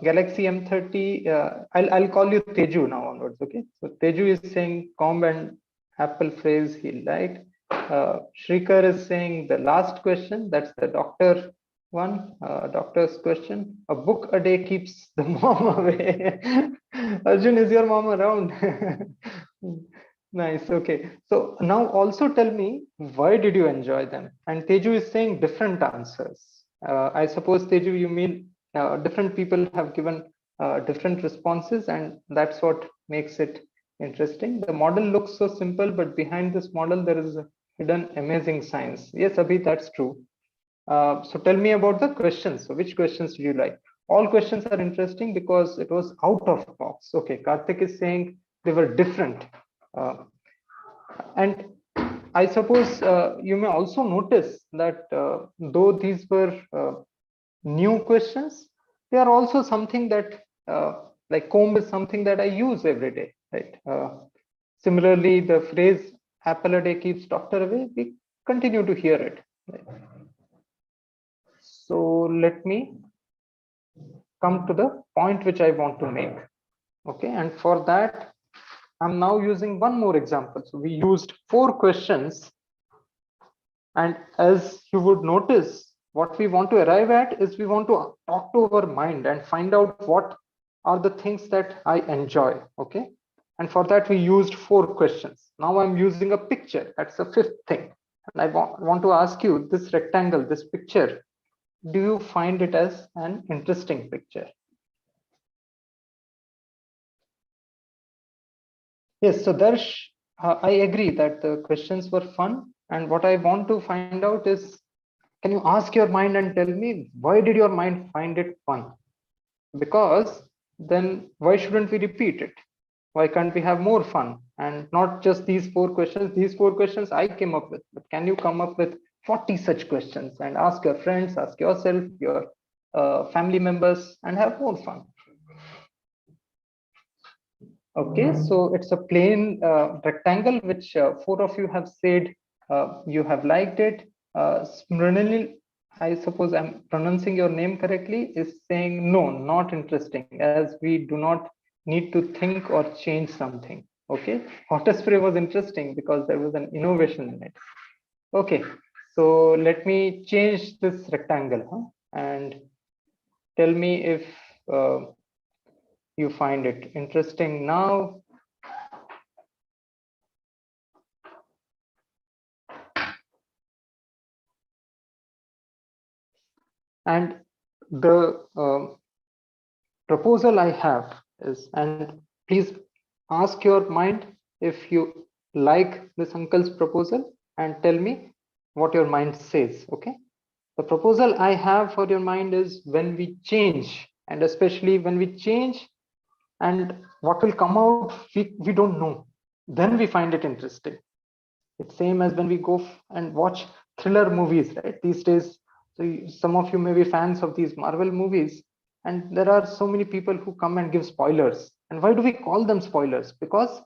Galaxy M30. I'll call you Teju now onwards. Okay. So Teju is saying comb and apple phrase he liked. Shrikar is saying the last question. That's the doctor one. Doctor's question. A book a day keeps the mom away. Arjun, is your mom around? Nice. Okay. So now also tell me, why did you enjoy them? And Teju is saying different answers. I suppose, Teju, you mean different people have given different responses, and that's what makes it interesting. The model looks so simple, but behind this model, there is a hidden amazing science. Yes, Abhi, that's true. So tell me about the questions. So which questions do you like? All questions are interesting because it was out of box. Okay, Karthik is saying they were different. And I suppose you may also notice that though these were new questions, they are also something that like comb is something that I use every day, right? Similarly, the phrase apple a day keeps doctor away, we continue to hear it. Right? So let me come to the point which I want to make. Okay, and for that, I'm now using one more example. So we used 4 questions. And as you would notice, what we want to arrive at is we want to talk to our mind and find out what are the things that I enjoy. Okay. And for that, we used 4 questions. Now I'm using a picture. That's the 5th thing. And I want to ask you, this rectangle, this picture, do you find it as an interesting picture? Yes, so Darsh, I agree that the questions were fun. And what I want to find out is, can you ask your mind and tell me, why did your mind find it fun? Because then why shouldn't we repeat it? Why can't we have more fun? And not just these 4 questions. These 4 questions I came up with, but can you come up with 40 such questions and ask your friends, ask yourself, your family members, and have more fun? Okay, so it's a plain rectangle, which 4 of you have said you have liked it. Smrinil, I suppose I'm pronouncing your name correctly, is saying no, not interesting, as we do not need to think or change something. Okay, water spray was interesting because there was an innovation in it. Okay, so let me change this rectangle and tell me if you find it interesting now. And the proposal I have is, and please ask your mind if you like this uncle's proposal and tell me what your mind says. Okay, the proposal I have for your mind is, when we change, and especially when we change and what will come out, we don't know, then we find it interesting. It's same as when we go and watch thriller movies, right? These days, so some of you may be fans of these Marvel movies, and there are so many people who come and give spoilers. And why do we call them spoilers? Because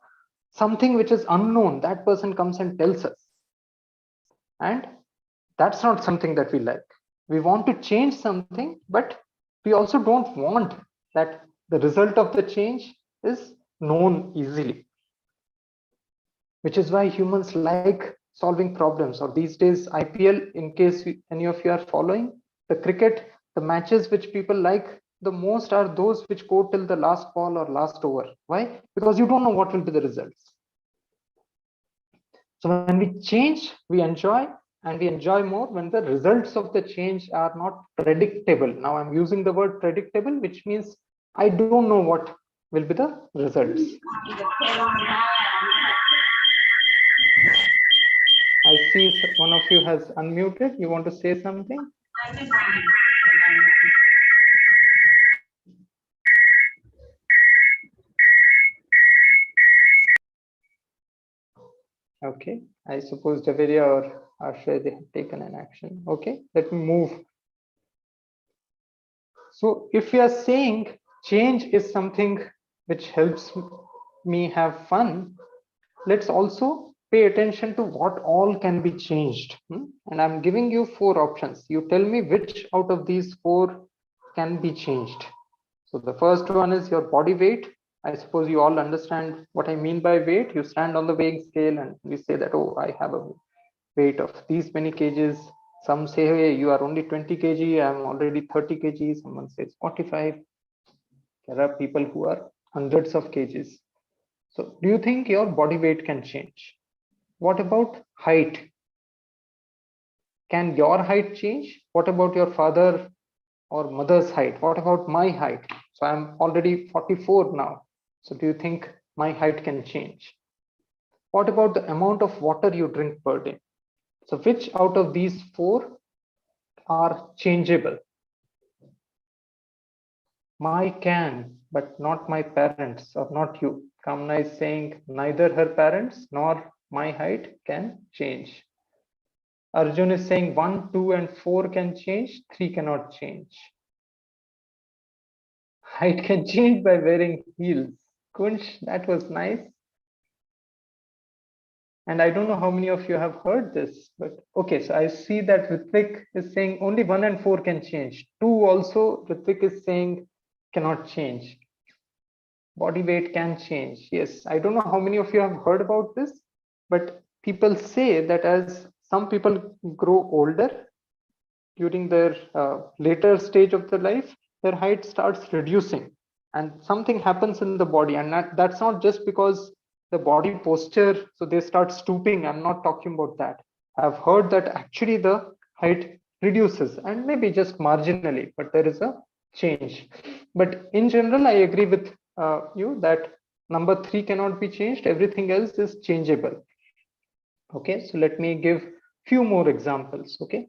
something which is unknown, that person comes and tells us. And that's not something that we like. We want to change something, but we also don't want that the result of the change is known easily. Which is why humans like solving problems. Or these days, IPL, in case any of you are following, the cricket, the matches which people like the most are those which go till the last ball or last over. Why? Because you don't know what will be the results. So when we change, we enjoy, and we enjoy more when the results of the change are not predictable. Now I'm using the word predictable, which means I don't know what will be the results. I see one of you has unmuted. You want to say something? Okay, I suppose Javeria or Ashay, they have taken an action. Okay, let me move. So if we are saying change is something which helps me have fun, let's also pay attention to what all can be changed. And I'm giving you 4 options. You tell me which out of these 4 can be changed. So the first one is your body weight. I suppose you all understand what I mean by weight. You stand on the weighing scale and we say that, oh, I have a weight of these many kgs. Some say, hey, you are only 20 kg, I'm already 30 kg. Someone says 45. There are people who are hundreds of kgs. So do you think your body weight can change? What about height? Can your height change? What about your father or mother's height? What about my height? So I'm already 44 now. So do you think my height can change? What about the amount of water you drink per day? So which out of these 4 are changeable? My can, but not my parents or not you. Kamna is saying neither her parents nor my height can change. Arjun is saying 1, 2, and 4 can change, 3 cannot change. Height can change by wearing heels. Kunsh, that was nice. And I don't know how many of you have heard this, but okay, so I see that Ritvik is saying only 1 and 4 can change. 2 also, Ritvik is saying cannot change. Body weight can change. Yes, I don't know how many of you have heard about this, but people say that as some people grow older during their later stage of their life, their height starts reducing and something happens in the body. And that's not just because the body posture, so they start stooping. I'm not talking about that. I've heard that actually the height reduces and maybe just marginally, but there is a change. But in general, I agree with you that number 3 cannot be changed. Everything else is changeable. Okay, so let me give few more examples. Okay,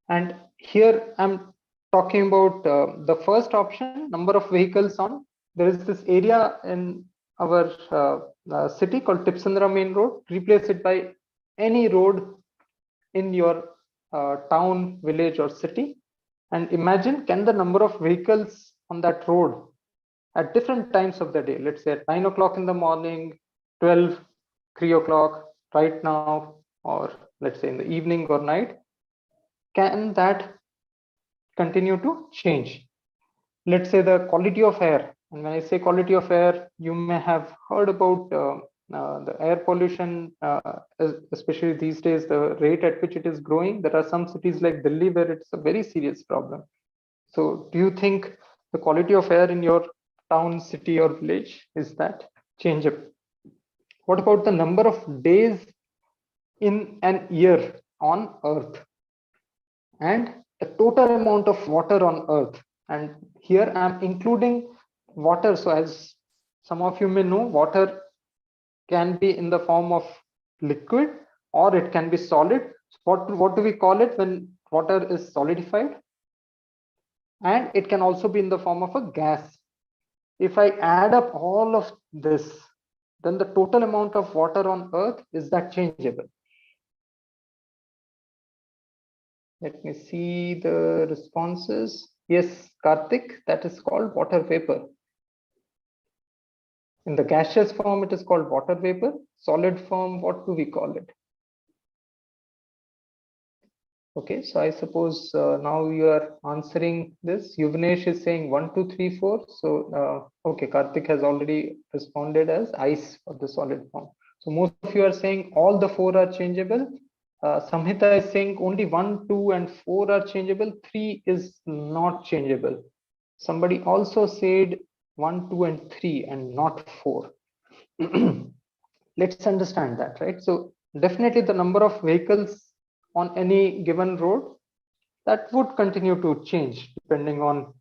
and here I'm talking about the first option, number of vehicles on. There is this area in our city called Tipsandra Main Road. Replace it by any road in your town, village, or city, and imagine, can the number of vehicles on that road at different times of the day, let's say at 9 o'clock in the morning, 12, 3 o'clock, right now, or let's say in the evening or night, can that continue to change? Let's say the quality of air. And when I say quality of air, you may have heard about the air pollution, especially these days, the rate at which it is growing. There are some cities like Delhi where it's a very serious problem. So do you think the quality of air in your town, city, or village, is that changeable? What about the number of days in an year on Earth and the total amount of water on Earth? And here I'm including water. So as some of you may know, water can be in the form of liquid or it can be solid. What do we call it when water is solidified? And it can also be in the form of a gas. If I add up all of this, then the total amount of water on Earth, is that changeable? Let me see the responses. Yes, Karthik, that is called water vapor. In the gaseous form, it is called water vapor. Solid form, what do we call it? Okay, so I suppose now you are answering this. Yuvnesh is saying 1, 2, 3, 4. So, okay, Karthik has already responded as ice for the solid form. So most of you are saying all the 4 are changeable. Samhita is saying only 1, 2, and 4 are changeable. 3 is not changeable. Somebody also said 1, 2, and 3 and not 4. Let's understand that, right? So definitely the number of vehicles on any given road, that would continue to change depending on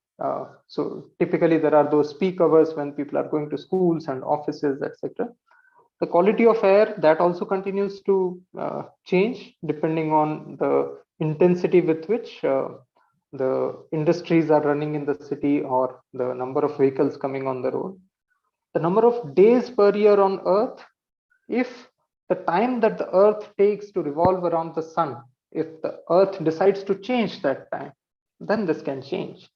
so typically there are those peak hours when people are going to schools and offices, etc. The quality of air, that also continues to change depending on the intensity with which the industries are running in the city or the number of vehicles coming on the road. The number of days per year on Earth, if the time that the Earth takes to revolve around the sun If the earth decides to change that time, then this can change.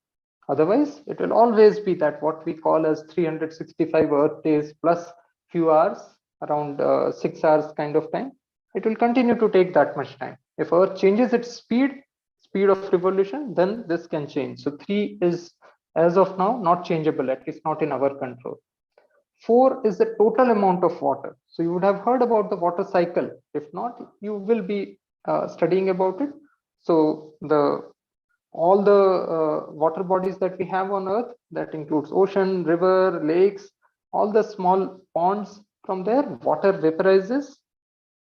Otherwise, it will always be that what we call as 365 earth days plus few hours, around 6 hours kind of time. It will continue to take that much time. If earth changes its speed of revolution, then this can change. So 3 is, as of now, not changeable, at least not in our control. 4 is the total amount of water. So you would have heard about the water cycle. If not, you will be studying about it. So all the water bodies that we have on earth, that includes ocean, river, lakes, all the small ponds, from there water vaporizes,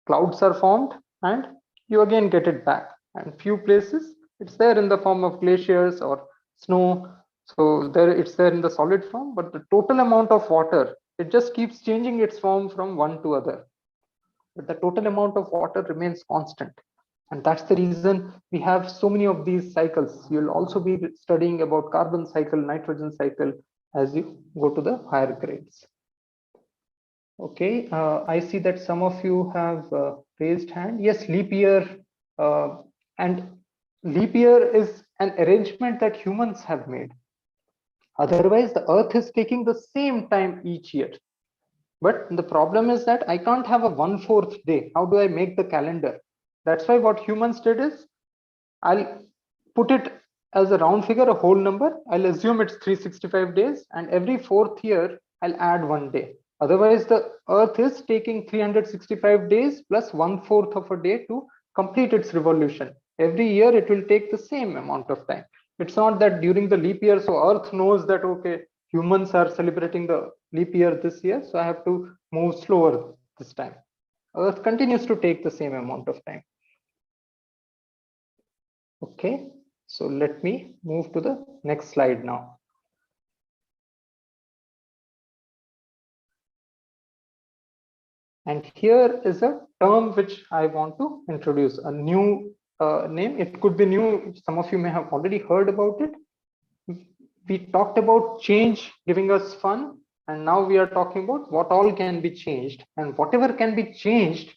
clouds are formed, and you again get it back. And few places it's there in the form of glaciers or snow. So there it's there in the solid form, but the total amount of water, it just keeps changing its form from one to other, but the total amount of water remains constant. And that's the reason we have so many of these cycles. You'll also be studying about carbon cycle, nitrogen cycle as you go to the higher grades. Okay, I see that some of you have raised hand. Yes, leap year. And leap year is an arrangement that humans have made. Otherwise, the earth is taking the same time each year. But the problem is that I can't have a 1/4 day. How do I make the calendar? That's why what humans did is, I'll put it as a round figure, a whole number. I'll assume it's 365 days, and every 4th year, I'll add 1 day. Otherwise, the earth is taking 365 days plus 1/4 of a day to complete its revolution. Every year, it will take the same amount of time. It's not that during the leap year, so earth knows that, okay, humans are celebrating the leap year this year, so I have to move slower this time. Earth continues to take the same amount of time. Okay, so let me move to the next slide now. And here is a term which I want to introduce, a new name. It could be new, some of you may have already heard about it. We talked about change giving us fun, and now we are talking about what all can be changed, and whatever can be changed,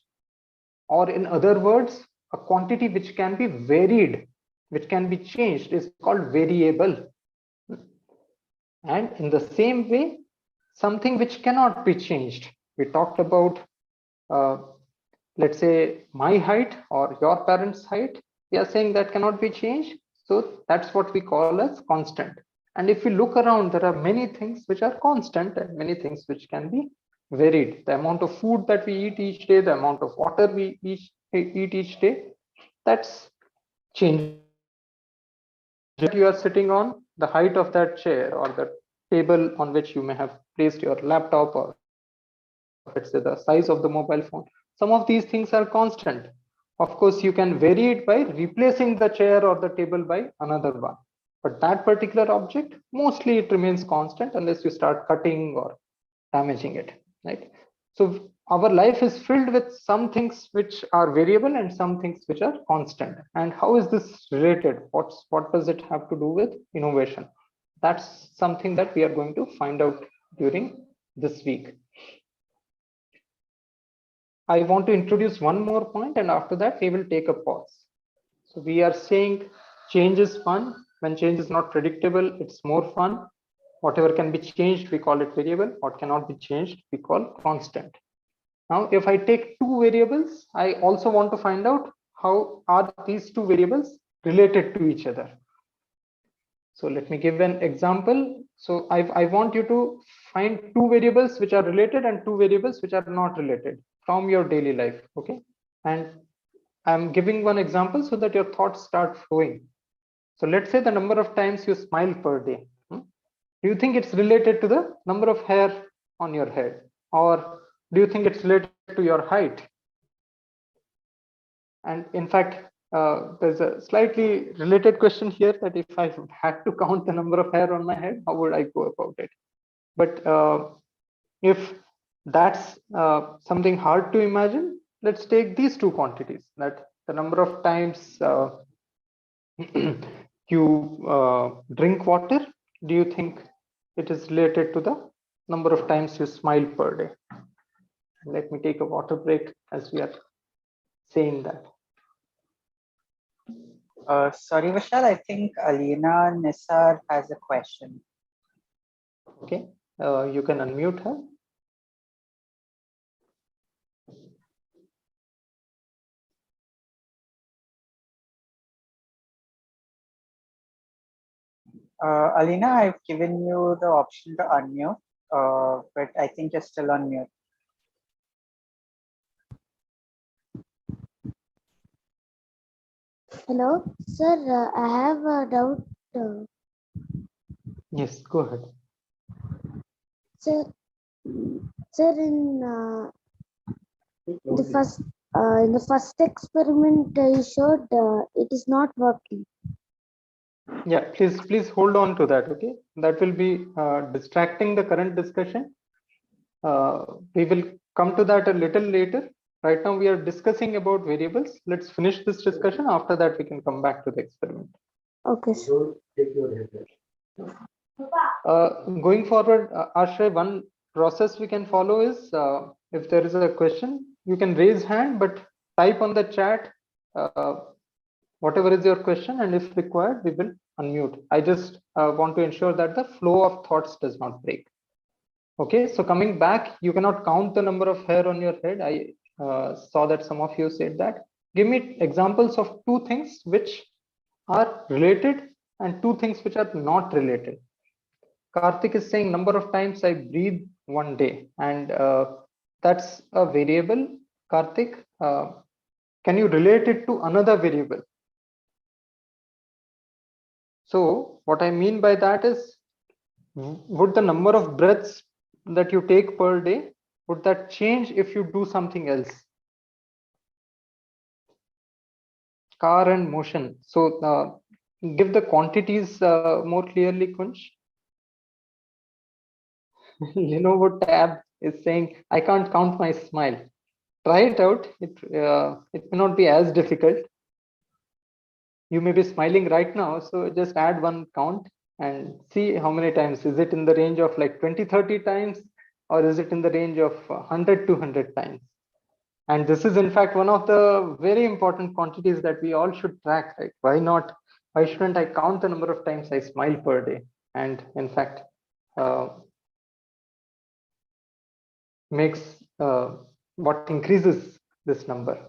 or in other words, a quantity which can be varied, which can be changed, is called variable. And in the same way, something which cannot be changed, we talked about, let's say my height or your parents' height, we are saying that cannot be changed. So that's what we call as constant. And if we look around, there are many things which are constant and many things which can be varied. The amount of food that we eat each day, the amount of water we eat each day, that's changing. That you are sitting on, the height of that chair or the table on which you may have placed your laptop, or let's say the size of the mobile phone, some of these things are constant. Of course, you can vary it by replacing the chair or the table by another one, but that particular object, mostly it remains constant unless you start cutting or damaging it, right? So our life is filled with some things which are variable and some things which are constant. And how is this related? What does it have to do with innovation? That's something that we are going to find out during this week. I want to introduce one more point, and after that we will take a pause. So we are saying change is fun. When change is not predictable, it's more fun. Whatever can be changed, we call it variable. What cannot be changed, we call constant. Now, if I take two variables, I also want to find out how are these two variables related to each other. So let me give an example. So I want you to find two variables which are related and two variables which are not related from your daily life. Okay. And I'm giving one example so that your thoughts start flowing. So let's say the number of times you smile per day. Do you think it's related to the number of hair on your head? Or do you think it's related to your height? And in fact, there's a slightly related question here, that if I had to count the number of hair on my head, how would I go about it? But if that's something hard to imagine, let's take these two quantities, that the number of times you drink water, do you think it is related to the number of times you smile per day? Let me take a water break as we are saying that.
Sorry, Vishal, I think Alina Nisar has a question.
Okay, you can unmute her.
Alina, I've given you the option to unmute, but I think you're still on mute.
Hello, sir. I have a doubt.
Yes, go ahead.
Sir, sir, in the first experiment you showed, it is not working.
Yeah, please hold on to that. Okay, that will be distracting the current discussion. We will come to that a little later. Right now we are discussing about variables. Let's finish this discussion. After that we can come back to the experiment.
Okay, sir.
Going forward, Ashray, one process we can follow is if there is a question, you can raise hand, but type on the chat whatever is your question, and if required, we will unmute. I just want to ensure that the flow of thoughts does not break. Okay, so coming back, you cannot count the number of hair on your head. I saw that some of you said that. Give me examples of two things which are related and two things which are not related. Karthik is saying number of times I breathe one day, and that's a variable. Karthik, can you relate it to another variable? So what I mean by that is, would the number of breaths that you take per day, would that change if you do something else? Car and motion. So give the quantities more clearly, Kunsh. Lenovo Tab is saying, I can't count my smile. Try it out. It may not be as difficult. You may be smiling right now, so just add one count and see how many times. Is it in the range of like 20-30 times, or is it in the range of 100-200 times? And this is in fact one of the very important quantities that we all should track, right? Why shouldn't I count the number of times I smile per day? And in fact, makes what increases this number.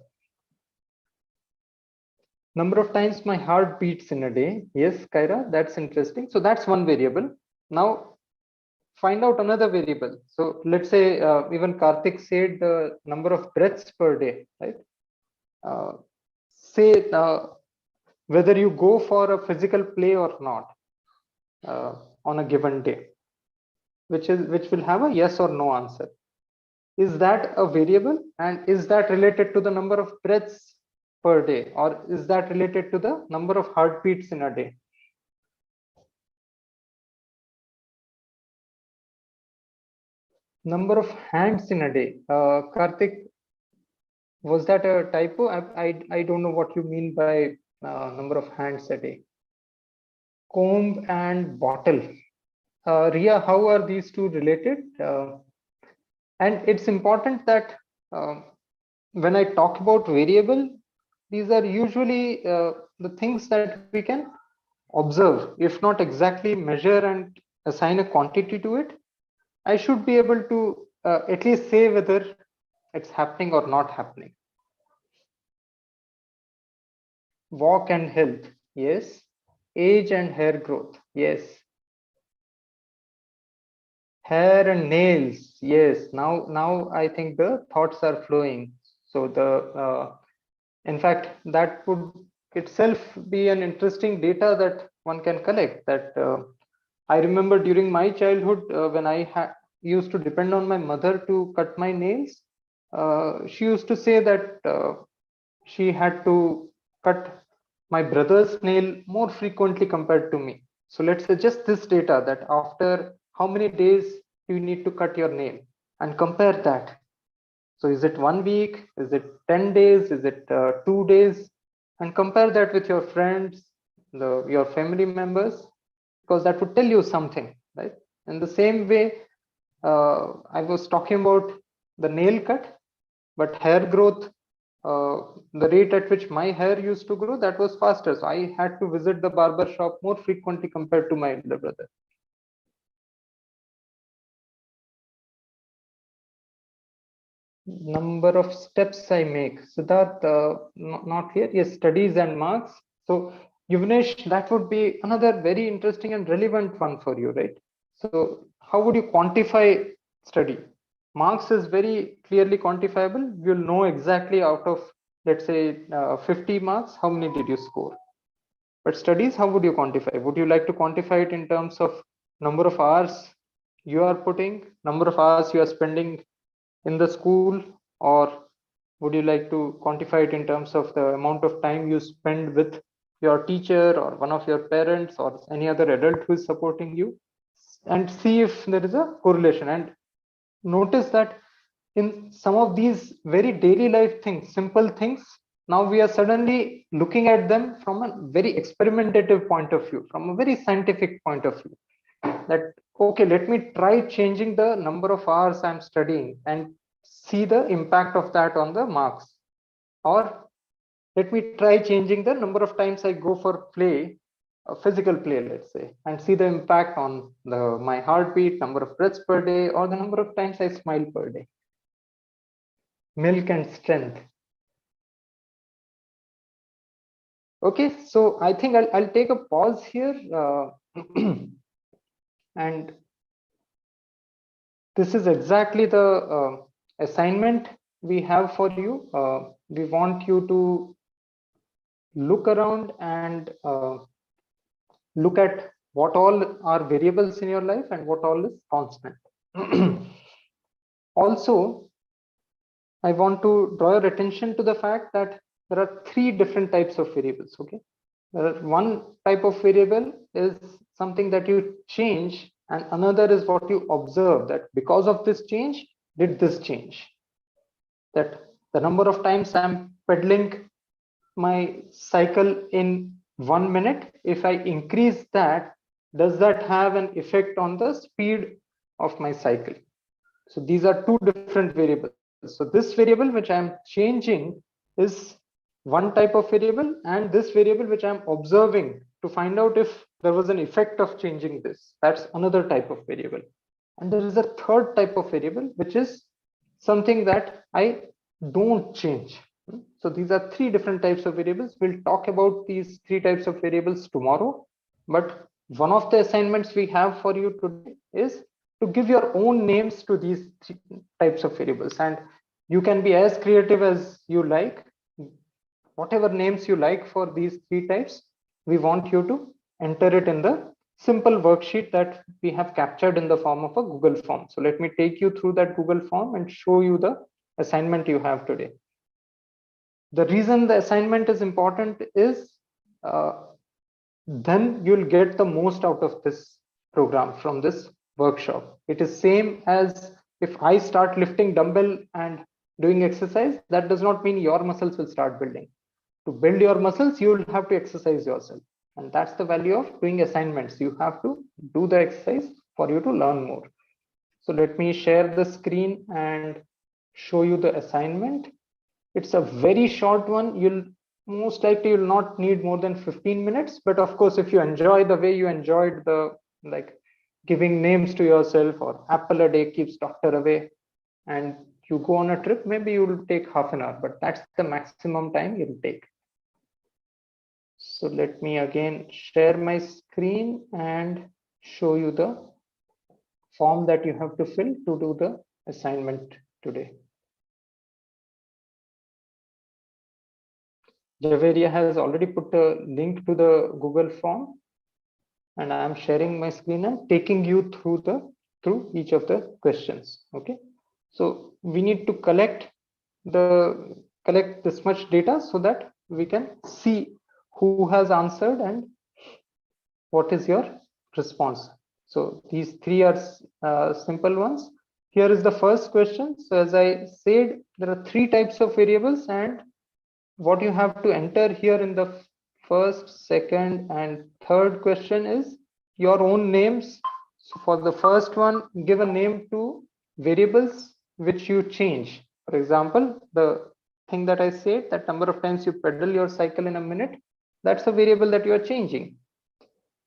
Number of times my heart beats in a day. Yes, Kyra, that's interesting. So that's one variable. Now find out another variable. So let's say even Karthik said the number of breaths per day, right? Say whether you go for a physical play or not on a given day, which will have a yes or no answer. Is that a variable, and is that related to the number of breaths per day, or is that related to the number of heartbeats in a day? Number of hands in a day. Karthik, was that a typo? I don't know what you mean by number of hands a day. Comb and bottle. Ria, how are these two related? And it's important that when I talk about variable, these are usually the things that we can observe, if not exactly measure and assign a quantity to it. I should be able to at least say whether it's happening or not happening. Walk and health, yes. Age and hair growth, yes. Hair and nails, yes. Now I think the thoughts are flowing. So in fact, that would itself be an interesting data that one can collect. That I remember during my childhood when I used to depend on my mother to cut my nails. She used to say that she had to cut my brother's nail more frequently compared to me. So let's say just this data, that after how many days do you need to cut your nail, and compare that. So is it 1 week? Is it 10 days? Is it 2 days? And compare that with your friends, your family members, because that would tell you something, right? In the same way, I was talking about the nail cut, but hair growth the rate at which my hair used to grow, that was faster. So I had to visit the barber shop more frequently compared to my elder brother. Number of steps I make. Siddharth, not here. Yes, studies and marks. So Yuvnesh, that would be another very interesting and relevant one for you, right? So how would you quantify study? Marks is very clearly quantifiable. You'll know exactly out of, let's say, 50 marks, how many did you score? But studies, how would you quantify? Would you like to quantify it in terms of number of hours you are putting, number of hours you are spending in the school, or would you like to quantify it in terms of the amount of time you spend with your teacher or one of your parents or any other adult who is supporting you, and see if there is a correlation? And notice that in some of these very daily life things, simple things, now we are suddenly looking at them from a very experimentative point of view, from a very scientific point of view, that okay, let me try changing the number of hours I'm studying and see the impact of that on the marks. Or let me try changing the number of times I go for play, physical play, let's say, and see the impact on my heartbeat, number of breaths per day, or the number of times I smile per day. Milk and strength. Okay, so I think I'll take a pause here, and this is exactly the assignment we have for you. We want you to look around and look at what all are variables in your life and what all is constant. Also, I want to draw your attention to the fact that there are three different types of variables. Okay, one type of variable is something that you change, and another is what you observe, that because of this change, did this change? That the number of times I'm pedaling my cycle in 1 minute, if I increase that, does that have an effect on the speed of my cycle? So these are two different variables. So this variable which I'm changing is one type of variable, and this variable which I'm observing to find out if there was an effect of changing this, that's another type of variable. And there is a third type of variable, which is something that I don't change. So these are three different types of variables. We'll talk about these three types of variables tomorrow. But one of the assignments we have for you today is to give your own names to these three types of variables. And you can be as creative as you like. Whatever names you like for these three types, we want you to enter it in the simple worksheet that we have captured in the form of a Google form. So let me take you through that Google form and show you the assignment you have today. The reason the assignment is important is then you'll get the most out of this program from this workshop. It is same as if I start lifting dumbbell and doing exercise, that does not mean your muscles will start building. To build your muscles, you will have to exercise yourself. And that's the value of doing assignments. You have to do the exercise for you to learn more. So let me share the screen and show you the assignment. It's a very short one. You'll most likely you'll not need more than 15 minutes. But of course, if you enjoy the way you enjoyed the giving names to yourself, or apple a day keeps doctor away, and you go on a trip, maybe you'll take half an hour, but that's the maximum time you'll take. So let me again share my screen and show you the form that you have to fill to do the assignment today. Javeria has already put a link to the Google form, and I am sharing my screen and taking you through each of the questions. Okay, so we need to collect this much data so that we can see who has answered and what is your response. So these three are simple ones. Here is the first question. So as I said, there are three types of variables, and what you have to enter here in the first, second, and third question is your own names. So for the first one, give a name to variables which you change. For example, the thing that I said, that number of times you pedal your cycle in a minute, that's a variable that you are changing.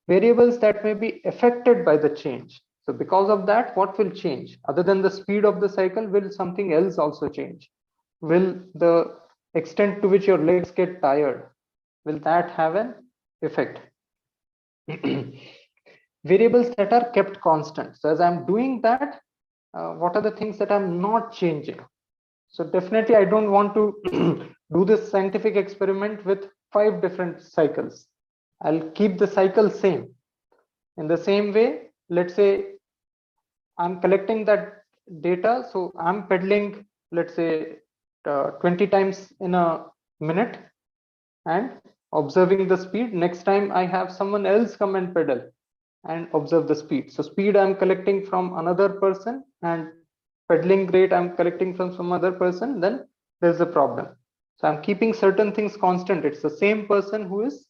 Variables that may be affected by the change. So because of that, what will change? Other than the speed of the cycle, will something else also change? Will the extent to which your legs get tired, will that have an effect? Variables that are kept constant. So as I'm doing that, what are the things that I'm not changing? So definitely I don't want to do this scientific experiment with 5 different cycles. I'll keep the cycle same. In the same way, let's say I'm collecting that data. So I'm pedaling, let's say 20 times in a minute and observing the speed. Next time I have someone else come and pedal and observe the speed. So speed I'm collecting from another person and pedaling rate I'm collecting from some other person, then there's a problem. So I'm keeping certain things constant. It's the same person who is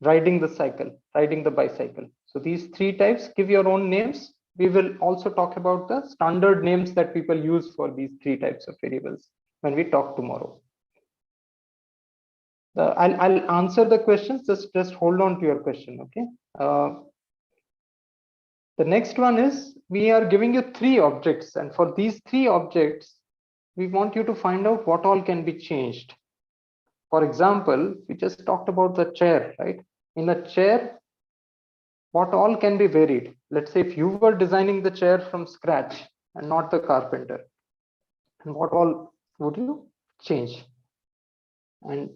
riding the cycle, riding the bicycle. So these 3 types, give your own names. We will also talk about the standard names that people use for these 3 types of variables when we talk tomorrow. I'll answer the questions. Just hold on to your question, okay? The next one is, we are giving you 3 objects, and for these 3 objects, we want you to find out what all can be changed. For example, we just talked about the chair, right? In a chair, what all can be varied? Let's say if you were designing the chair from scratch and not the carpenter, and what all would you change? And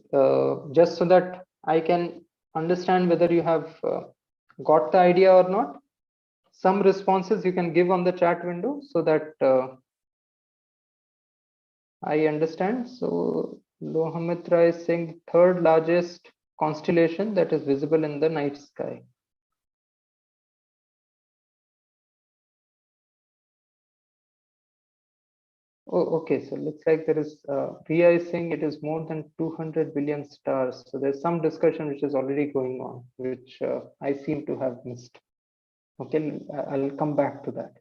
just so that I can understand whether you have got the idea or not, some responses you can give on the chat window so that I understand. So Lohamitra is saying 3rd largest constellation that is visible in the night sky. Oh, okay. So looks like there is Ria is saying it is more than 200 billion stars. So there's some discussion which is already going on, which I seem to have missed. Okay, I'll come back to that.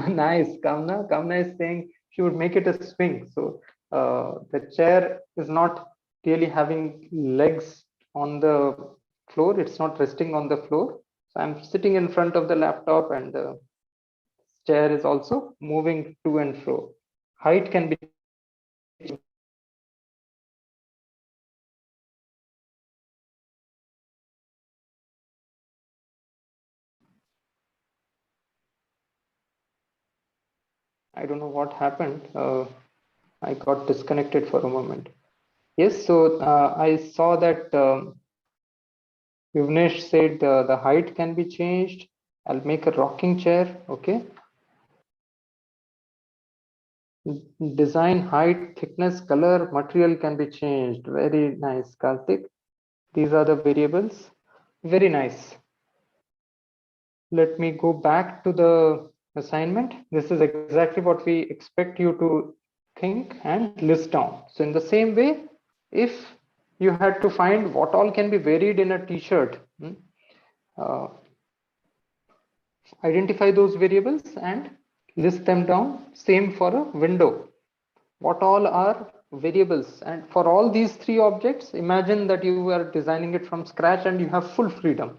Nice. Kamna is saying she would make it a swing. So the chair is not really having legs on the floor. It's not resting on the floor. So I'm sitting in front of the laptop and the chair is also moving to and fro. Height can be I don't know what happened. I got disconnected for a moment. Yes, so I saw that Yuvnesh said the height can be changed. I'll make a rocking chair. Okay. Design, height, thickness, color, material can be changed. Very nice, Karthik. These are the variables. Very nice. Let me go back to the assignment. This is exactly what we expect you to think and list down. So in the same way, if you had to find what all can be varied in a t-shirt, identify those variables and list them down. Same for a window. What all are variables? And for all these 3 objects, imagine that you are designing it from scratch and you have full freedom.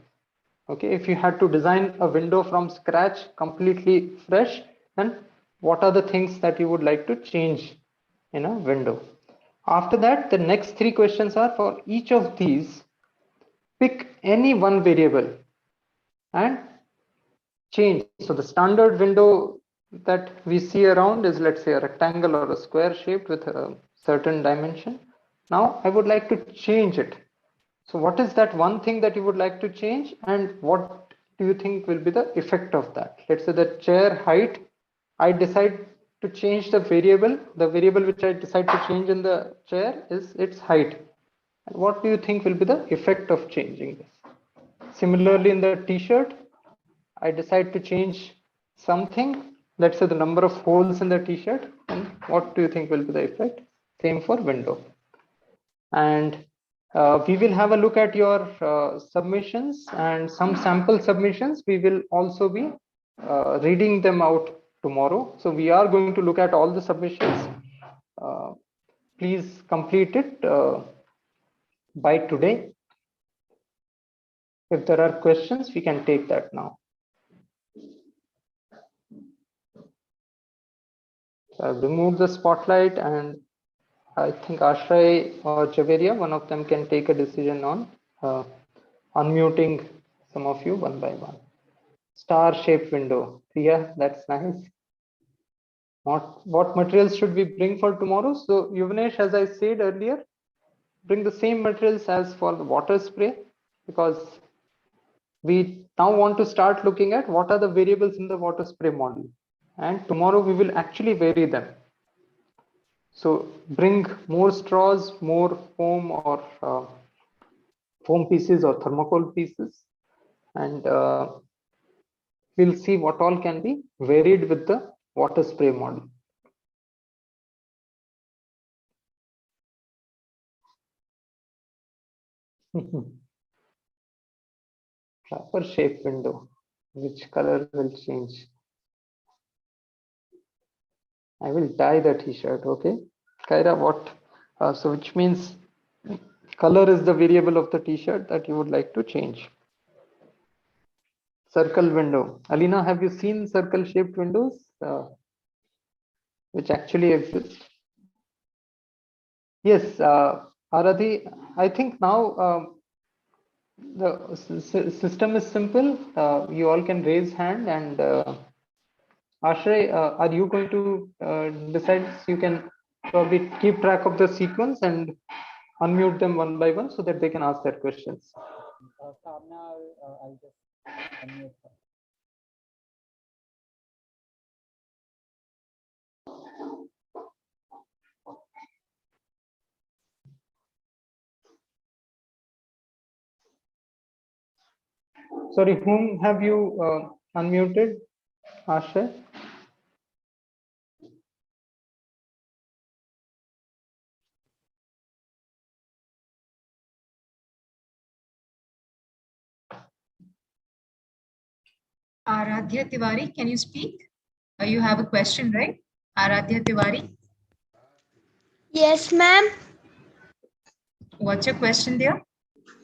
Okay, if you had to design a window from scratch, completely fresh, then what are the things that you would like to change in a window? After that, the next 3 questions are, for each of these, pick any one variable and change. So the standard window that we see around is, let's say, a rectangle or a square shaped with a certain dimension. Now I would like to change it. So what is that one thing that you would like to change, and what do you think will be the effect of that? Let's say the chair height, I decide to change the variable which I decide to change in the chair is its height. And what do you think will be the effect of changing this? Similarly, in the t-shirt, I decide to change something, let's say the number of holes in the t-shirt, and what do you think will be the effect? Same for window. And we will have a look at your submissions and some sample submissions. We will also be reading them out tomorrow. So we are going to look at all the submissions. Please complete it by today. If there are questions, we can take that now. So I've removed the spotlight, and I think Ashray or Javeria, one of them can take a decision on unmuting some of you one by one. Star-shaped window. Yeah, that's nice. What materials should we bring for tomorrow? So Yuvnesh, as I said earlier, bring the same materials as for the water spray, because we now want to start looking at what are the variables in the water spray model. And tomorrow we will actually vary them. So bring more straws, more foam or foam pieces or thermocol pieces, and we'll see what all can be varied with the water spray model. Trapper shape window. Which color will change? I will dye the t-shirt. Okay, Kaira, what? So which means color is the variable of the t-shirt that you would like to change. Circle window. Alina, have you seen circle shaped windows which actually exist? Yes, Aradhi, I think now the system is simple. You all can raise hand, and Ashray, are you going to decide? So you can probably keep track of the sequence and unmute them one by one so that they can ask their questions.
I'll just unmute her.
Sorry, whom have you unmuted, Ashray?
Aradhya Tiwari, can you speak? You have a question, right? Aradhya Tiwari,
Yes, ma'am.
what's your question, dear?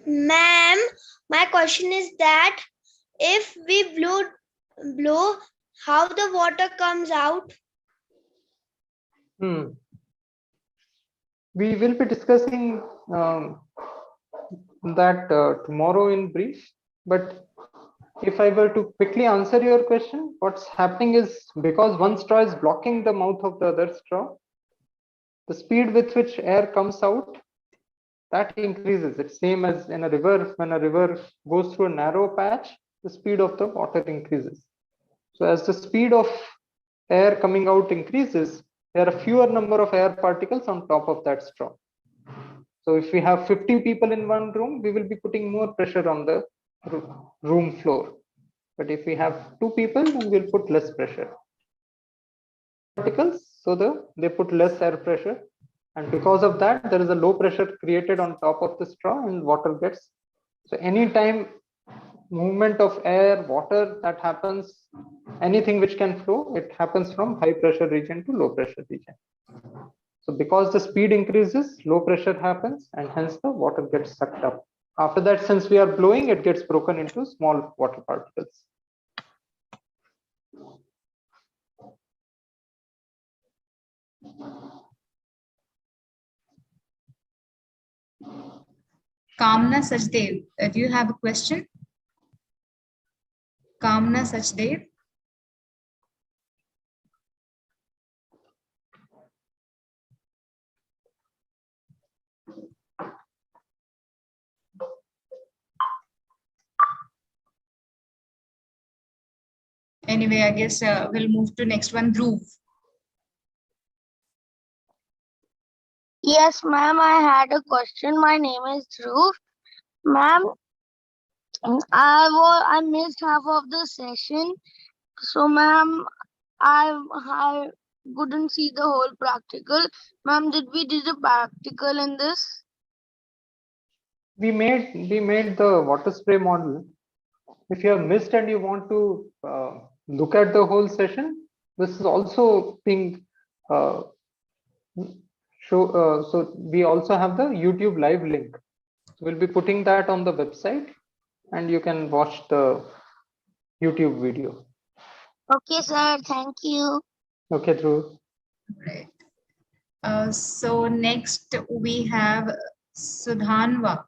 Ma'am, my question is that if we blow, how the water comes out?
We will be discussing that tomorrow in brief, but if I were to quickly answer your question, what's happening is because one straw is blocking the mouth of the other straw, the speed with which air comes out, that increases. It's same as in a river. When a river goes through a narrow patch, the speed of the water increases. So as the speed of air coming out increases, there are fewer number of air particles on top of that straw. So if we have 50 people in one room, we will be putting more pressure on the room floor. But if we have 2 people, then we'll put less pressure. Particles, so they put less air pressure, and because of that, there is a low pressure created on top of the straw, and water gets. So anytime movement of air, water that happens, anything which can flow, it happens from high pressure region to low pressure region. So because the speed increases, low pressure happens, and hence the water gets sucked up. After that, since we are blowing, it gets broken into small water particles.
Kamna Sachdev, do you have a question? Kamna Sachdev. Anyway, I guess we'll move to next one, Dhruv.
Yes, ma'am, I had a question. My name is Dhruv. Ma'am, I missed half of the session. So, ma'am, I couldn't see the whole practical. Ma'am, did we do the practical in this?
We made the water spray model. If you have missed and you want to look at the whole session, this is also being so we also have the YouTube live link. So we'll be putting that on the website and you can watch the YouTube video.
Okay, sir. Thank you.
Okay, Dhruv.
Right. So next we have Sudhanva.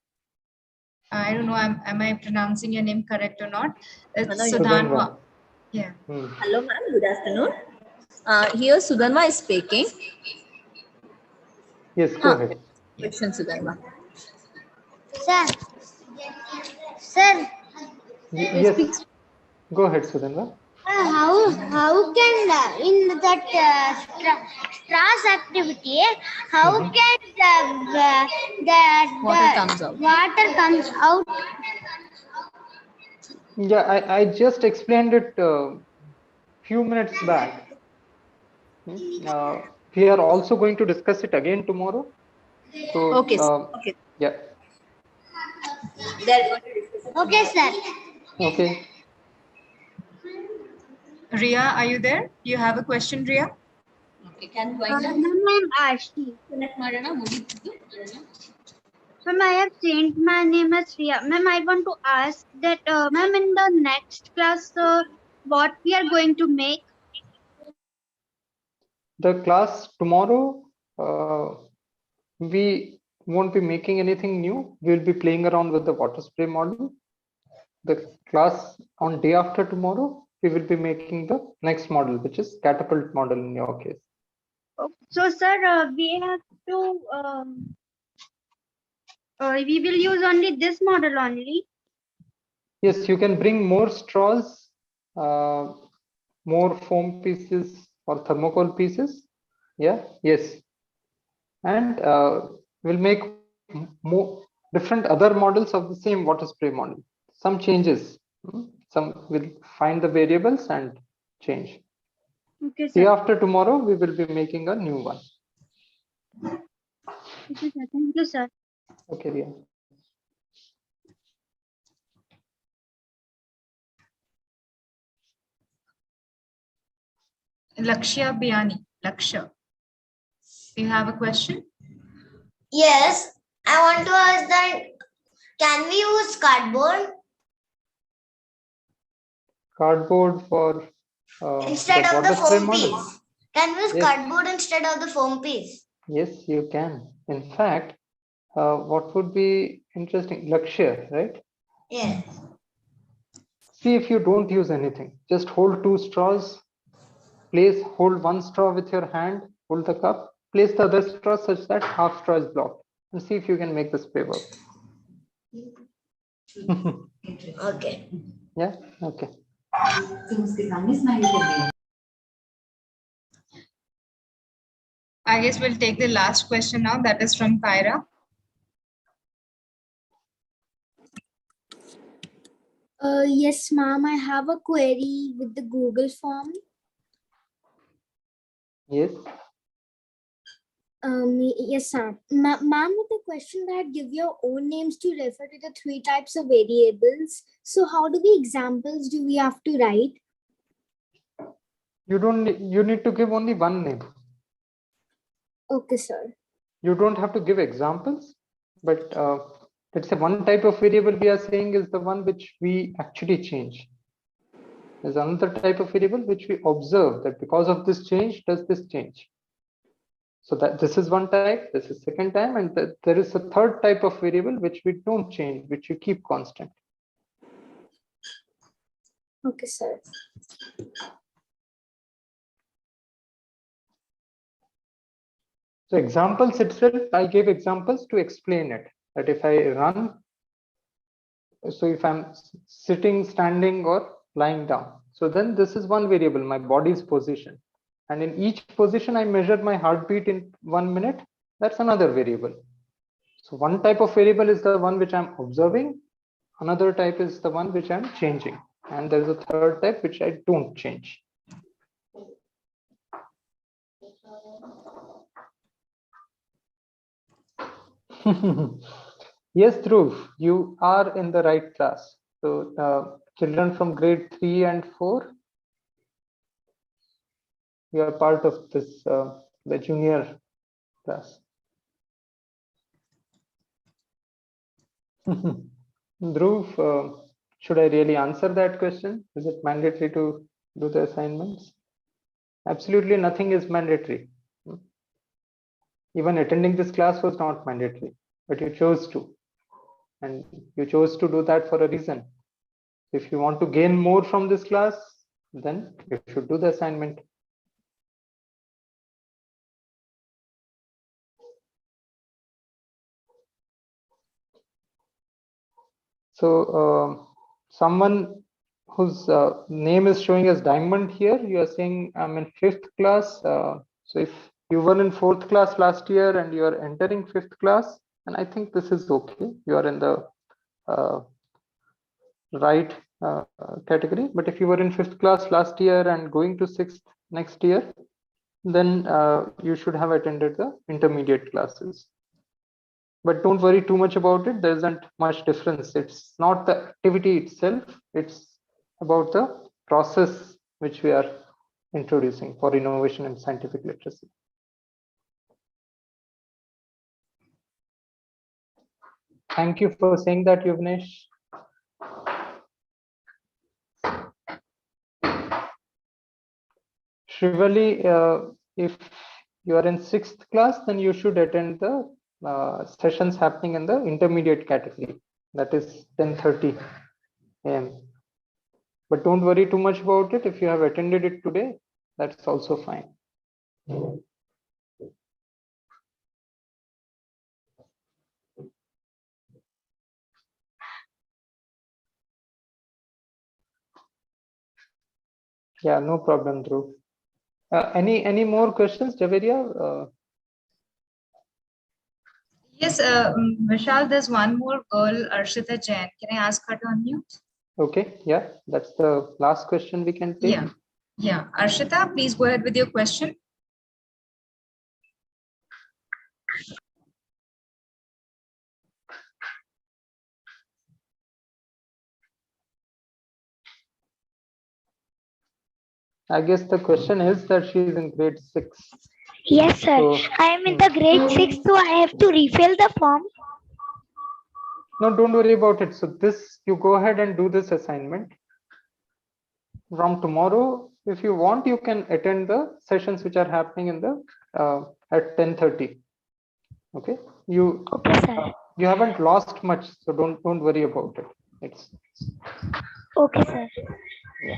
I don't know, am I pronouncing your name correct or not? It's Sudhanva. Yeah.
Hello, ma'am. Good afternoon. Here, Sudhanva is speaking.
Yes, go ahead.
Question, Sudhanva.
Sir. Sir.
Yes, go ahead, Sudhanva.
How can in that straws activity, how can the water comes out?
Yeah, I just explained it few minutes back. We are also going to discuss it again tomorrow. So,
Okay. Okay.
Yeah.
Okay, sir.
Okay.
Ria, are you there? You have a question, Ria?
Okay. Can
Ma'am, I'm Ashley. Ma'am, I have changed my name as Ria. Ma'am, I want to ask that, ma'am, in the next class, what we are going to make?
The class tomorrow, we won't be making anything new. We'll be playing around with the water spray model. The class on day after tomorrow, we will be making the next model, which is catapult model in your case.
So, sir, we have to, we will use only this model only.
Yes, you can bring more straws, more foam pieces or thermocol pieces. Yeah, yes. And we'll make more different other models of the same water spray model. Some changes. Some will find the variables and change.
Okay,
Day
sir.
after tomorrow, we will be making a new one.
Okay, sir. Thank you, sir.
Okay, Ria.
Lakshya Biani. Lakshya. Do you have a question?
Yes, I want to ask that can we use cardboard
Cardboard for
instead of the
water spray
foam
model.
piece? Can we use
Yes.
cardboard instead of the foam piece?
Yes, you can. In fact, what would be interesting? Lakshya, right?
Yes.
See if you don't use anything. Just hold two straws. Hold one straw with your hand. Hold the cup. Place the other straw such that half straw is blocked, and see if you can make the spray work.
Okay.
Yeah. Okay.
I guess we'll take the last question now. That is from Kyra.
Yes, ma'am. I have a query with the Google form.
Yes.
Yes, sir. Ma'am, with the question that give your own names to refer to the 3 types of variables. So how do the examples do we have to write?
You don't. You need to give only one name.
Okay, sir.
You don't have to give examples, but let's say one type of variable we are saying is the one which we actually change. There's another type of variable which we observe that because of this change, does this change? So that this is one type, this is second time, and there is a third type of variable which we don't change, which you keep constant.
Okay, sir.
So examples itself, I gave examples to explain it. That if I run, so if I'm sitting, standing, or lying down, so then this is one variable, my body's position. And in each position, I measured my heartbeat in 1 minute. That's another variable. So one type of variable is the one which I'm observing. Another type is the one which I'm changing. And there's a third type which I don't change. Yes, Dhruv, you are in the right class. So children from grade 3 and 4, you are part of this the junior class. Dhruv, should I really answer that question? Is it mandatory to do the assignments? Absolutely nothing is mandatory. Even attending this class was not mandatory, but you chose to. And you chose to do that for a reason. If you want to gain more from this class, then you should do the assignment. So someone whose name is showing as Diamond here, you are saying I'm in 5th class. So if you were in 4th class last year and you are entering 5th class, and I think this is okay. You are in the right category. But if you were in 5th class last year and going to 6th next year, then you should have attended the intermediate classes. But don't worry too much about it. There isn't much difference. It's not the activity itself. It's about the process which we are introducing for innovation and scientific literacy. Thank you for saying that, Yuvnesh. Shivali, if you are in 6th class, then you should attend the sessions happening in the intermediate category. That is 10:30 a.m. But don't worry too much about it. If you have attended it today, that's also fine. Yeah, no problem, Dhruv. Any more questions, Javeria?
Yes, Vishal, there's one more girl, Arshita Jain. Can I ask her to unmute?
Okay, yeah, that's the last question we can take.
Yeah. Arshita, please go ahead with your question.
I guess the question is that she is in grade 6.
Yes, sir.
So,
I am in the grade 6, so I have to refill the form.
No, don't worry about it. So this, you go ahead and do this assignment. From tomorrow, if you want, you can attend the sessions which are happening in the at 10:30. Okay, you haven't lost much, so don't worry about it. It's
okay, sir.
Yeah.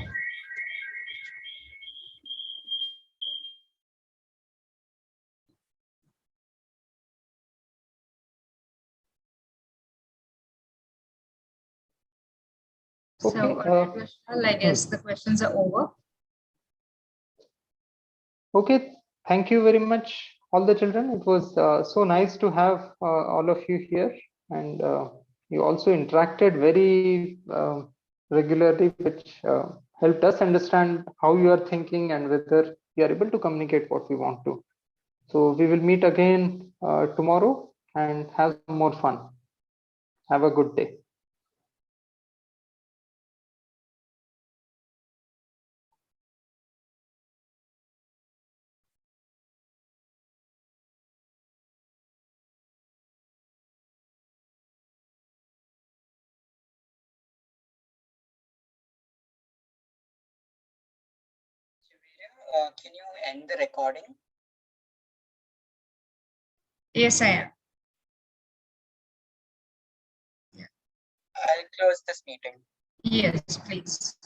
Okay, so Vishal, I guess the questions are over.
Okay, thank you very much, all the children. It was so nice to have all of you here, and you also interacted very regularly, which helped us understand how you are thinking and whether you are able to communicate what we want to. So we will meet again tomorrow and have some more fun. Have a good day.
Can you end the recording?
Yes, I am.
I'll close this meeting.
Yes, please.